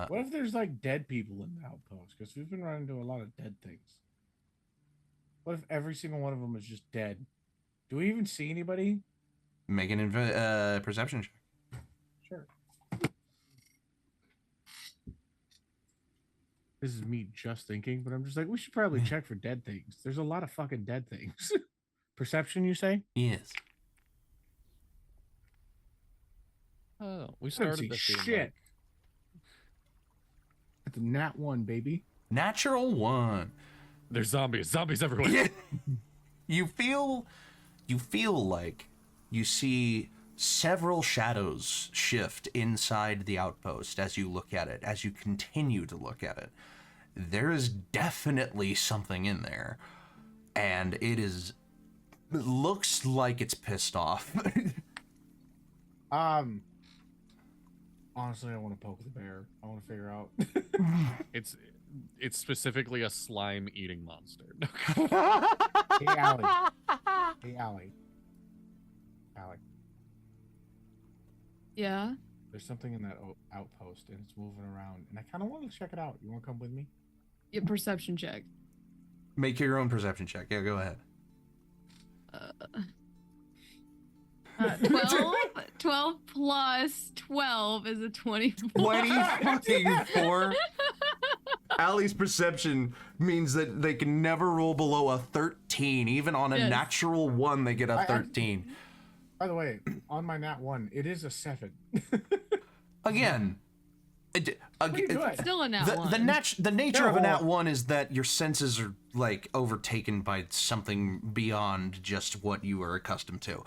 What if there's like dead people in the outpost? Because we've been running into a lot of dead things. What if every single one of them is just dead? Do we even see anybody? Make an perception check. Sure. This is me just thinking, but I'm just like, we should probably check for dead things. There's a lot of fucking dead things. Perception, you say? Yes. Oh, we I don't started see this shit. At the nat 1, baby. Natural 1. There's zombies everywhere. Yeah. You feel like you see several shadows shift inside the outpost as you look at it, as you continue to look at it. There is definitely something in there, and it looks like it's pissed off. Honestly, I want to poke the bear. I want to figure out. It's specifically a slime eating monster. Hey, Allie. Hey, Allie. Allie. Yeah. There's something in that outpost, and it's moving around, and I kind of want to check it out. You want to come with me? Yeah. Perception check. Make your own perception check. Yeah, go ahead. 12 plus 12 is a 24. 24. Allie's perception means that they can never roll below a 13. Even on a natural 1, they get a 13. By the way, on my nat 1, it is a 7. Again, Still a nat 1. the nature of a nat 1 is that your senses are like overtaken by something beyond just what you are accustomed to.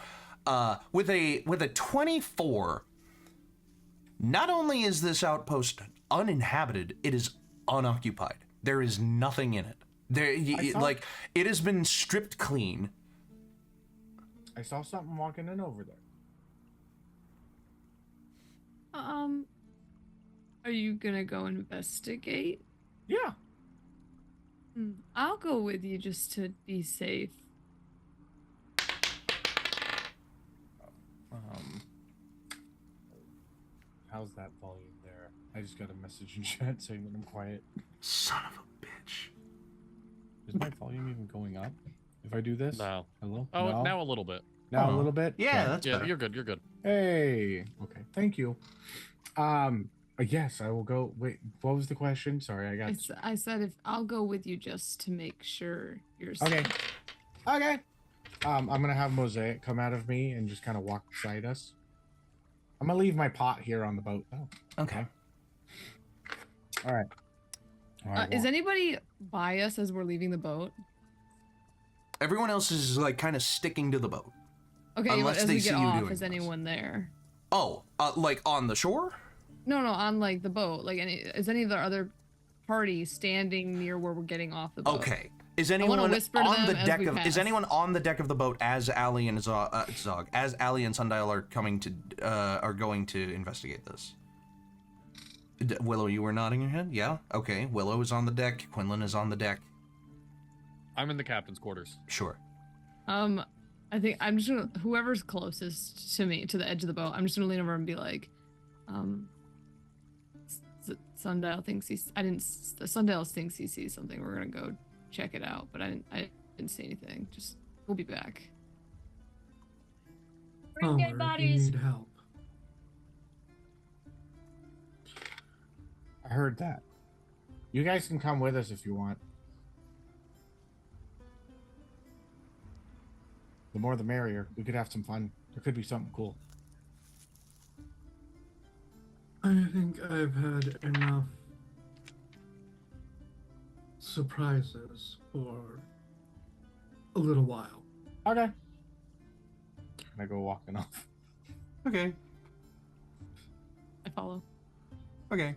With a 24, not only is this outpost uninhabited, it is unoccupied. There is nothing in it. It has been stripped clean. I saw something walking in over there. Are you gonna go investigate? Yeah. I'll go with you just to be safe. How's that volume there? I just got a message in chat saying that I'm quiet. Son of a bitch. Is my volume even going up? If I do this? No. Hello? Oh, No? now a little bit. Now a little bit? Yeah, Okay. that's Yeah, better. you're good. You're good. Hey. Okay. Thank you. Yes, I will go. Wait, what was the question? Sorry, I got. I said if I'll go with you just to make sure you're safe. Okay. Okay. I'm gonna have Mosaic come out of me and just kind of walk beside us. I'm gonna leave my pot here on the boat though. Okay. All right. Is anybody by us as we're leaving the boat? Everyone else is like kind of sticking to the boat. Okay, Unless but as they we see get you off, doing is this. anyone there? Oh, like on the shore? No, on like the boat. Like, is any of the other party standing near where we're getting off the boat? Okay. Is anyone whisper to on the them as deck we of? Is pass. anyone on the deck of the boat as Ali and Zog, as Ali and Sundial are coming to are going to investigate this? Willow, you were nodding your head. Yeah. Okay. Willow is on the deck. Quinlan is on the deck. I'm in the captain's quarters. Sure. I think I'm just gonna, whoever's closest to me, to the edge of the boat, I'm just gonna lean over and be like, Sundial thinks Sundial thinks he sees something. We're gonna go check it out, but I didn't see anything. Just, we'll be back. Bring dead Homer, bodies. you need help. I heard that. You guys can come with us if you want. The more the merrier. We could have some fun. There could be something cool. I think I've had enough surprises for a little while. Okay. And I go walking off. Okay. I follow. Okay.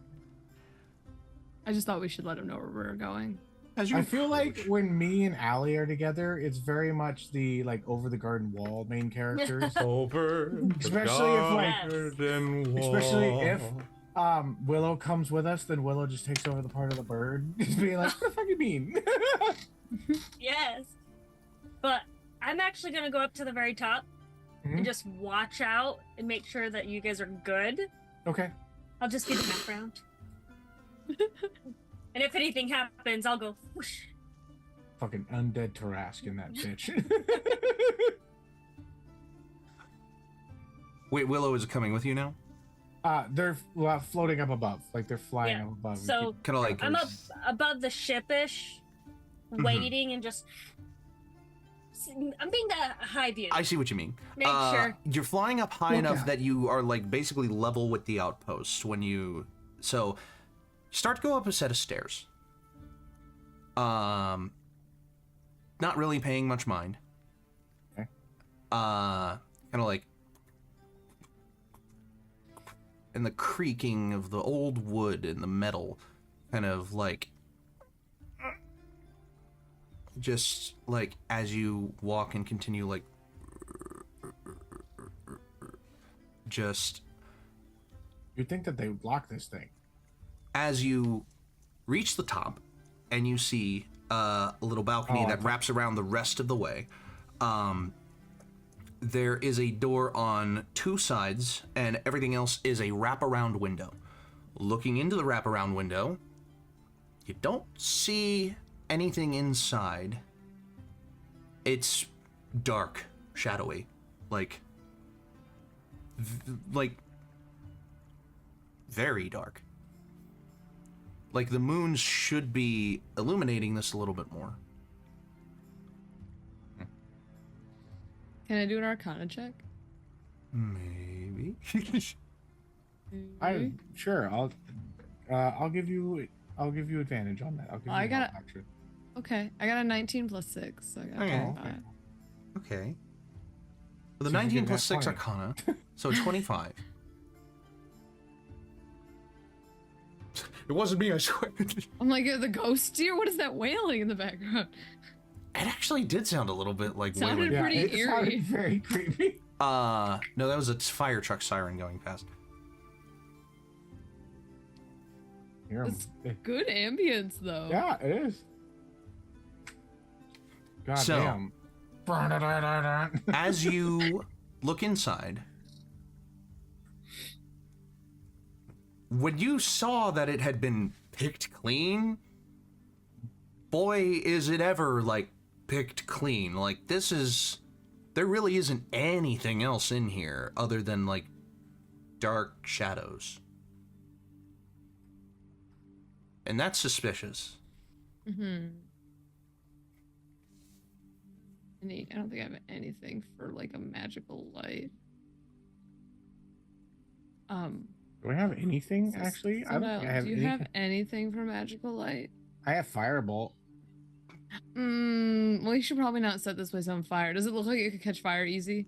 I just thought we should let him know where we're going. As you I feel like approach- when me and Allie are together, it's very much the like over the garden wall main characters. Over Especially if, like- garden Especially wall. if Willow comes with us, then Willow just takes over the part of the bird. Just being like, what the fuck you mean? Yes. But I'm actually gonna go up to the very top Mhm. and just watch out and make sure that you guys are good. Okay. I'll just be the background. And if anything happens, I'll go whoosh. Fucking undead Tarask in that bitch. Wait, Willow is coming with you now? They're floating up above. Like they're flying Yeah. up above. We So Kind of like I'm up above the shipish, waiting and just. I'm being the high view. I see what you mean. Make sure. You're flying up high Look enough out. that you are like basically level with the outpost when you start to go up a set of stairs. Not really paying much mind. Okay. Kind of like and the creaking of the old wood and the metal kind of like just like as you walk and continue like just You'd think that they would lock this thing. as you reach the top and you see a little balcony Oh, that okay. wraps around the rest of the way, there is a door on two sides and everything else is a wraparound window. Looking into the wraparound window, you don't see anything inside. It's dark, shadowy, like very dark. Like the moon should be illuminating this a little bit more. Can I do an Arcana check? Maybe. Sure. I'll give you advantage on that. I'll give you I got help, actually. Okay, I got a 19 plus 6. So I got Okay. 25. Okay. Well, the So you 19 get plus that 6 Arcana, so 25. It wasn't me, I swear. It I'm like, the ghost deer? What is that wailing in the background? actually did sound a little bit like Sounded wailing. pretty it sounded eerie. very creepy. No, that was a fire truck siren going past. Hear 'em. It's good ambience, though. Yeah, it is. God So- damn. As you look inside, when you saw that it had been picked clean, boy, is it ever like picked clean. Like there really isn't anything else in here other than like dark shadows. And that's suspicious. Mm-hmm. I don't think I have anything for like a magical light. Do I have anything actually? I don't think I have do you anything. have anything for magical light? I have firebolt. Well, you should probably not set this place on fire. Does it look like it could catch fire easy?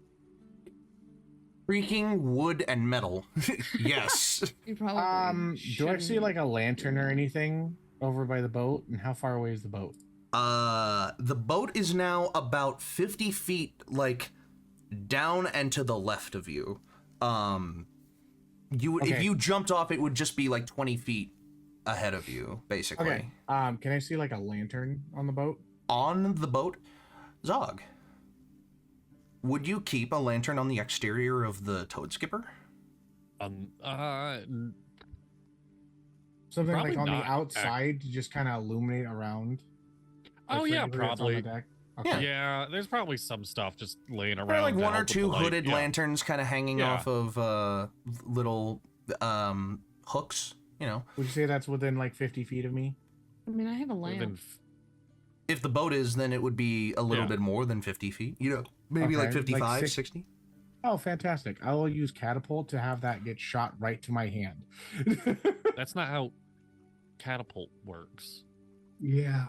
Freaking wood and metal. Yes. You probably Do I see shouldn't. like a lantern or anything over by the boat? And how far away is the boat? The boat is now about 50 feet, like, down and to the left of you. You would, if Okay. you jumped off, it would just be like 20 feet ahead of you, basically. Okay. Can I see like a lantern on the boat? On the boat, Zog, would you keep a lantern on the exterior of the Toad Skipper? Something Probably like on not, the outside to just kind of illuminate around. Oh, for yeah, anybody that's on the probably. deck? Yeah. Okay. Yeah, there's probably some stuff just laying around. Probably like to one or help with two the light. hooded Yeah. lanterns kind of hanging Yeah. off of little hooks, you know. Would you say that's within like 50 feet of me? I mean, I have a lamp. Within If the boat is, then it would be a little Yeah. bit more than 50 feet. You know, maybe like Okay, like 55, 60. 60. Oh, fantastic. I will use catapult to have that get shot right to my hand. That's not how catapult works. Yeah.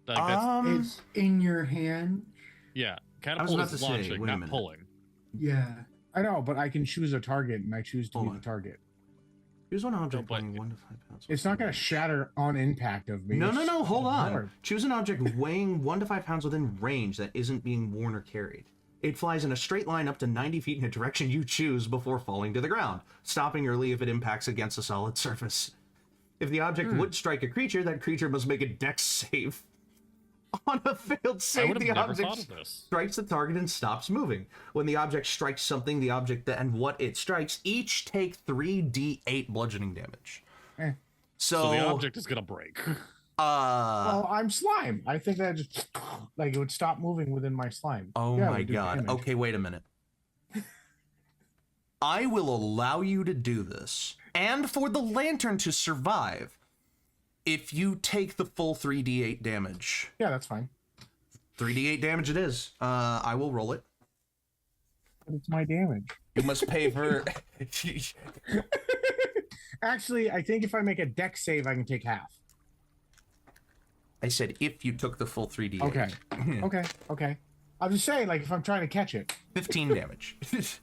Like that's, It's in your hand. yeah, was catapult about is to say, launching, wait a not minute. pulling. Yeah. I know, but I can choose a target and I choose to Hold be on. the target. Choose one object but- weighing 1 to 5 pounds. It's not going to shatter on impact of me. No, It's hold on. hard. Choose an object weighing 1 to 5 pounds within range that isn't being worn or carried. It flies in a straight line up to 90 feet in a direction you choose before falling to the ground, stopping early if it impacts against a solid surface. If the object would strike a creature, that creature must make a dex save. On a failed I save, would the have never object thought of this. strikes the target and stops moving. When the object strikes something, the object and what it strikes each take 3d8 bludgeoning damage. Eh. So the object is gonna break. Well, I'm slime. I think that just like it would stop moving within my slime. Oh Yeah, it my would do god. damage. Okay, wait a minute. I will allow you to do this, and for the lantern to survive, if you take the full 3d8 damage. Yeah, that's fine. 3d8 damage it is. I will roll it. But it's my damage. You must pay for... Actually, I think if I make a dex save, I can take half. I said if you took the full 3d8. Okay. Okay. I'm just saying, like, if I'm trying to catch it. 15 damage.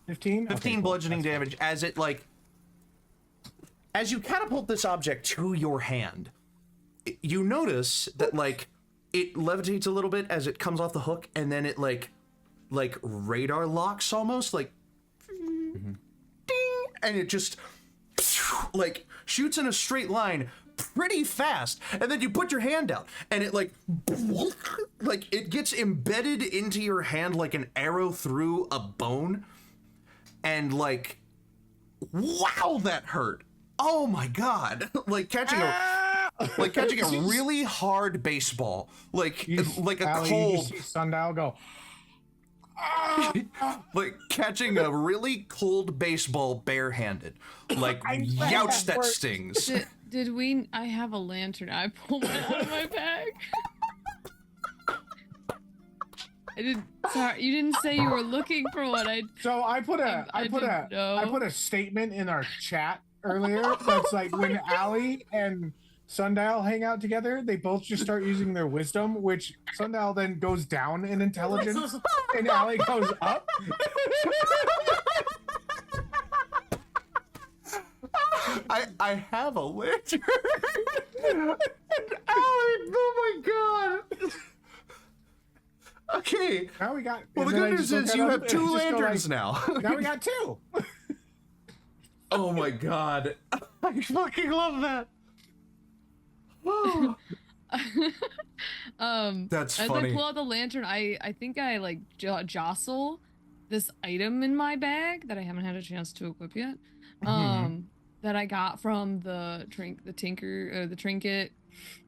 15? 15 bludgeoning damage as it, like... As you catapult this object to your hand, you notice that, like, it levitates a little bit as it comes off the hook, and then it, like radar locks almost, like... Ding! And it just, like, shoots in a straight line pretty fast, and then you put your hand out, and it, like it gets embedded into your hand like an arrow through a bone, and, like, wow, that hurt. Oh my god. Like catching a really hard baseball, like a Allie, cold, you see Sundial go. like catching a really cold baseball barehanded, like I'm youch that works. stings. Did we? I have a lantern. I pulled it out of my bag. I didn't. Sorry, you didn't say you were looking for what I. So I put didn't know. a statement in our chat earlier that's like when Allie and Sundial hang out together, they both just start using their wisdom, which Sundial then goes down in intelligence and Allie goes up. I have a lantern. And Allie, oh my god. Okay. Now we got. Well, the and then good I news just look is at you them have and two just go lanterns like, now. Now we got two. Oh my god. I fucking love that. Oh. That's as funny. I pull out the lantern, I think I like jostle this item in my bag that I haven't had a chance to equip yet. That I got from the trinket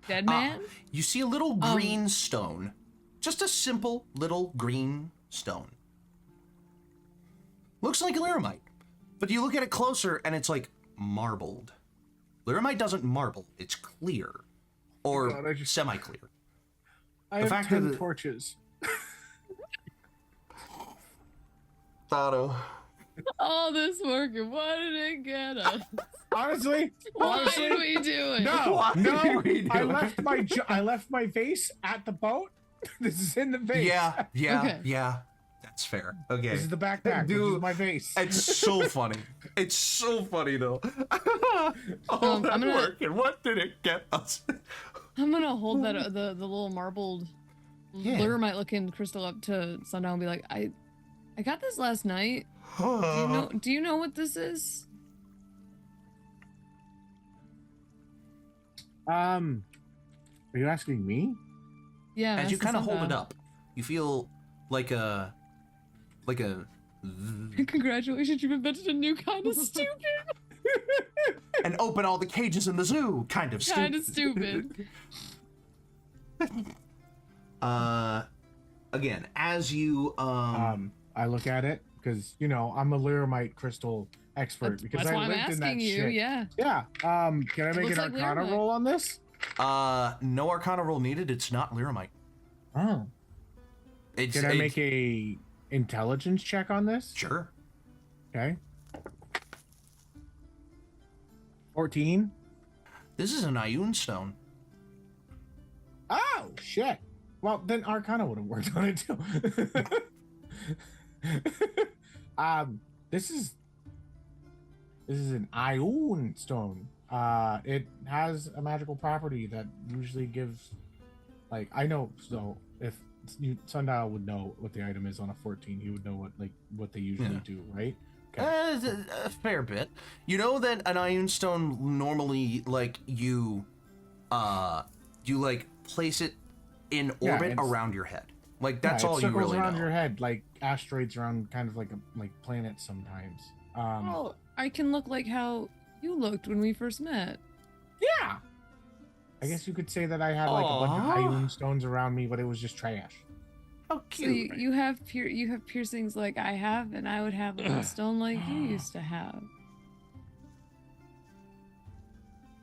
dead man. You see a little green stone. Just a simple little green stone. Looks like lyramite. But you look at it closer and it's like marbled. Lyramite doesn't marble, it's clear. Or God, I just- semi-clear. I The have fact 10 that- torches. Otto. All this work, and what did it get us? Honestly, Why did we do it? no, Why did we do I it? left my vase at the boat. This is in the vase. Yeah, Okay. yeah. That's fair. Okay. This is the backpack. Dude, Dude, is my vase. It's so funny. It's so funny though. All that I'm gonna- work, and what did it get us? I'm gonna hold that the little marbled Yeah. Lurmite looking crystal up to Sundown and be like, I got this last night. Do you know what this is? Are you asking me? Yeah. As you that's kind of hold it Sundown. up, you feel like a Congratulations, you've invented a new kind of stupid. and open all the cages in the zoo. Kind of stupid. Kind of stupid. Again, as you I look at it because I'm a Lurmite crystal expert because That's I why I'm lived in that asking you. shit. Yeah. Yeah. Can I make looks an like Arcana Lurmite. roll on this? no Arcana roll needed. It's not Lyromite. Oh. It's Can I make a intelligence check on this? sure. Okay. 14. This is an Ioun stone. Oh shit. Well, then Arcana would have worked on it too. This is an Ioun stone. It has a magical property that usually gives, like, I know. So if Sundial would know what the item is on a 14, he would know what they usually do, right? A fair bit. You know that an Ioun stone normally, like, you place it in orbit it's- around your head. Like, that's Yeah, it all you circles really around know. your head, like asteroids around kind of like planets sometimes. Oh, I can look like how you looked when we first met. Yeah. I guess you could say that I had like a bunch of Aw. Ioun stones around me, but it was just trash. How So cute. you have piercings like I have, and I would have a stone like you used to have.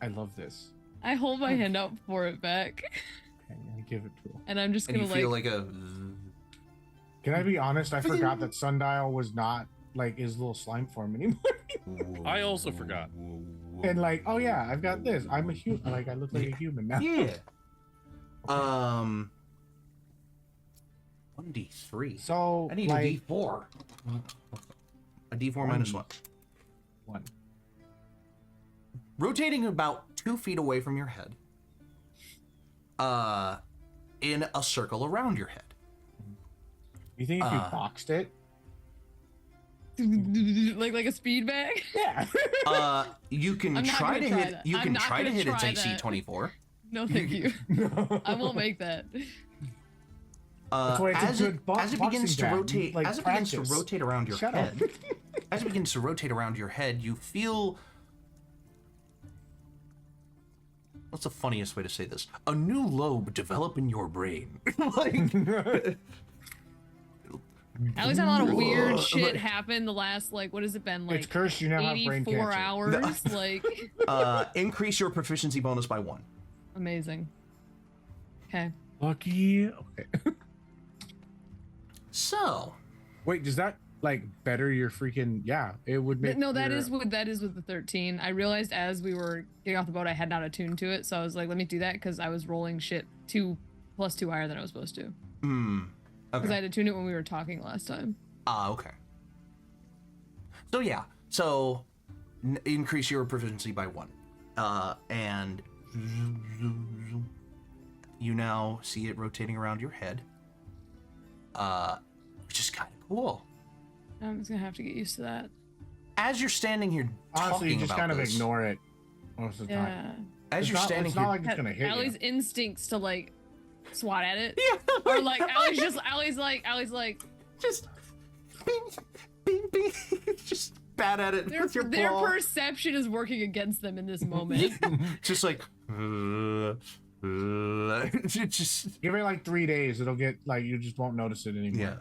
I love this. I hold my hand out for it back, Okay, I give it to him. and I'm just And gonna you feel like a... Can I be honest? I forgot that Sundial was not like his little slime form anymore. I also forgot. And like, oh yeah, I've got this. I'm a human. Like I look like a human now. Yeah. 1d3. So I need like, a d4. A d4 minus what? 1. Rotating about 2 feet away from your head. In a circle around your head. You think if you boxed it? like a speed bag. Yeah. You can I'm not try gonna to try hit. that. You I'm can not try to gonna hit its try AC that. 24. No, thank you. I won't make that. That's why it's a As it, good as it begins to boxing bag. rotate, Like, as it begins to practice. rotate around your Shut head, up. as it begins to rotate around your head, you feel. What's the funniest way to say this? A new lobe develop in your brain. Like, Alex had a lot of weird shit happen the last what has it been It's cursed. You now have brain 84 cancer. hours? Like increase your proficiency bonus by 1. amazing. Okay. Lucky. Okay. So, Wait, does that like better your freaking? Yeah, it would make. No, that your- is with the 13. I realized as we were getting off the boat, I had not attuned to it, so I was like, let me do that because I was rolling shit 2 + 2 higher than I was supposed to. Because I okay. had attuned it when we were talking last time. Okay. So yeah, so increase your proficiency by 1, and you now see it rotating around your head, which is kind of cool. I'm just gonna have to get used to that. As you're standing here Honestly, talking you just about kind of this, ignore it most of the time. Yeah. as It's you're not, standing it's here, not like it's gonna hit Allie's you. instincts to swat at it, yeah, or Allie's like just bing, bing, bing, just bat at it with your their paw. perception is working against them in this moment. Just like, just Give it like 3 days. It'll get like you just won't notice it anymore. yeah.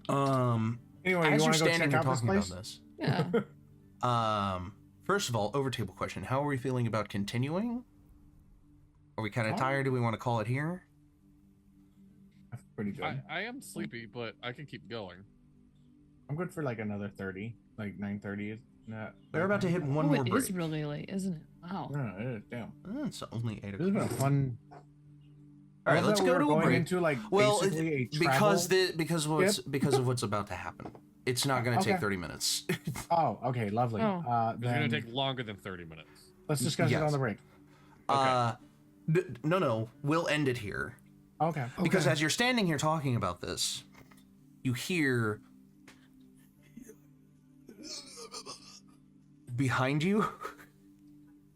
Anyway, As you you're want to go standing check here out this talking about place? this, Yeah. first of all, over table question: how are we feeling about continuing? Are we kind of Oh. tired? Do we want to call it here? That's pretty good. I am sleepy, but I can keep going. I'm good for like another 30, like 9:30. We're about to hit one Oh, more it break. is really late, isn't it? Wow. No, it is, damn. It's only 8 This has been a o'clock. fun. All right, I love let's that we go were to a going break. into like Well, basically a because travel. because of what's about to happen. It's not going to take Okay. 30 minutes. Oh, okay, lovely. Oh. It's Then gonna take longer than 30 minutes. let's discuss it Yes. on the break. No, we'll end it here. Okay. Because Okay. as you're standing here talking about this, you hear behind you,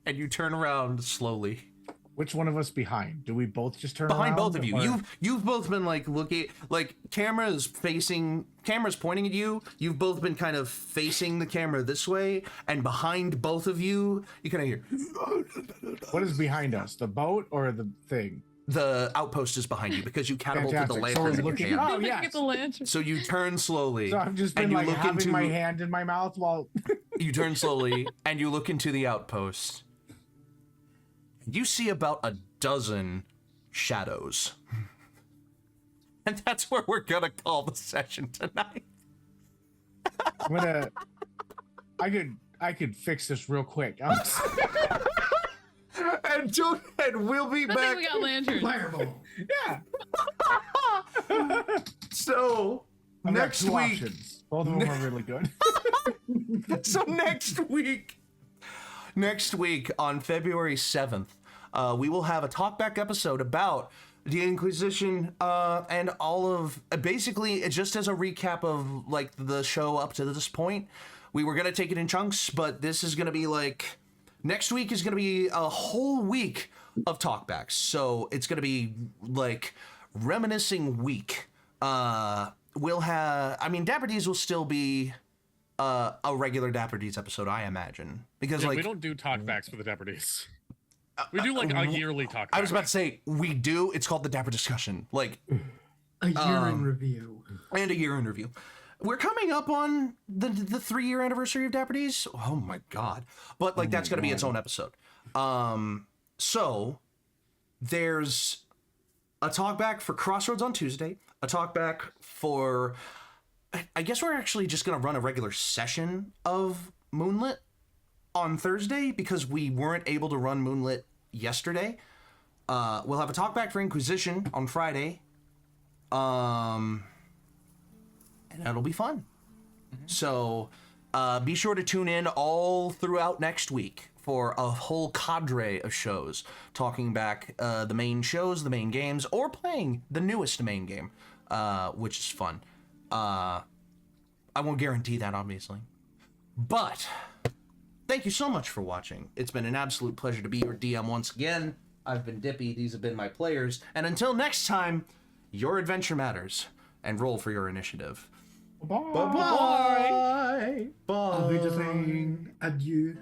and you turn around slowly. Which one of us behind? Do we both just turn Behind around, both of you. or- You've both been like looking, like cameras pointing at you. You've both been kind of facing the camera this way, and behind both of you, you kind of hear What is behind us? The boat or the thing? the outpost is behind you because you catapulted the Fantastic. lantern So in your looking hand. up. Oh, Look yes. at the lantern. So you turn slowly. So I've just and been you like look having into my hand in my mouth while. you turn slowly and you look into the outpost. You see about a dozen shadows. And that's where we're gonna call the session tonight. I'm gonna. I could fix this real quick. And we'll be Good thing back. we got lanterns. Fireball. Yeah. So I've got next two week. options. Both of them are really good. So next week on February 7th, we will have a talkback episode about the In-quyzz-ition and all of basically just as a recap of like the show up to this point. We were gonna take it in chunks, but this is gonna be like next week is gonna be a whole week of talkbacks. So it's gonna be like reminiscing week. We'll have, I mean, Dapper D's will still be a regular Dapper D's episode, I imagine, because Yeah, like we don't do talkbacks for the Dapper Days. We do like a yearly talkback. I was about to say we do. It's called the Dapper Discussion, like A year in review. and a year in review. We're coming up on the 3-year anniversary of Dapper D's. Oh my god! But like that's gonna be its own episode. So there's a talkback for Crossroads on Tuesday. A talkback for. I guess we're actually just gonna run a regular session of Moonlit on Thursday because we weren't able to run Moonlit yesterday. We'll have a talkback for In-quyzz-ition on Friday. And that'll be fun. So be sure to tune in all throughout next week for a whole cadre of shows talking back the main shows, the main games, or playing the newest main game, which is fun. I won't guarantee that, obviously. But thank you so much for watching. It's been an absolute pleasure to be your DM once again. I've been Dippy. These have been my players. And until next time, your adventure matters. And roll for your initiative. Bye. Bye-bye. Bye. I'll be just saying adieu.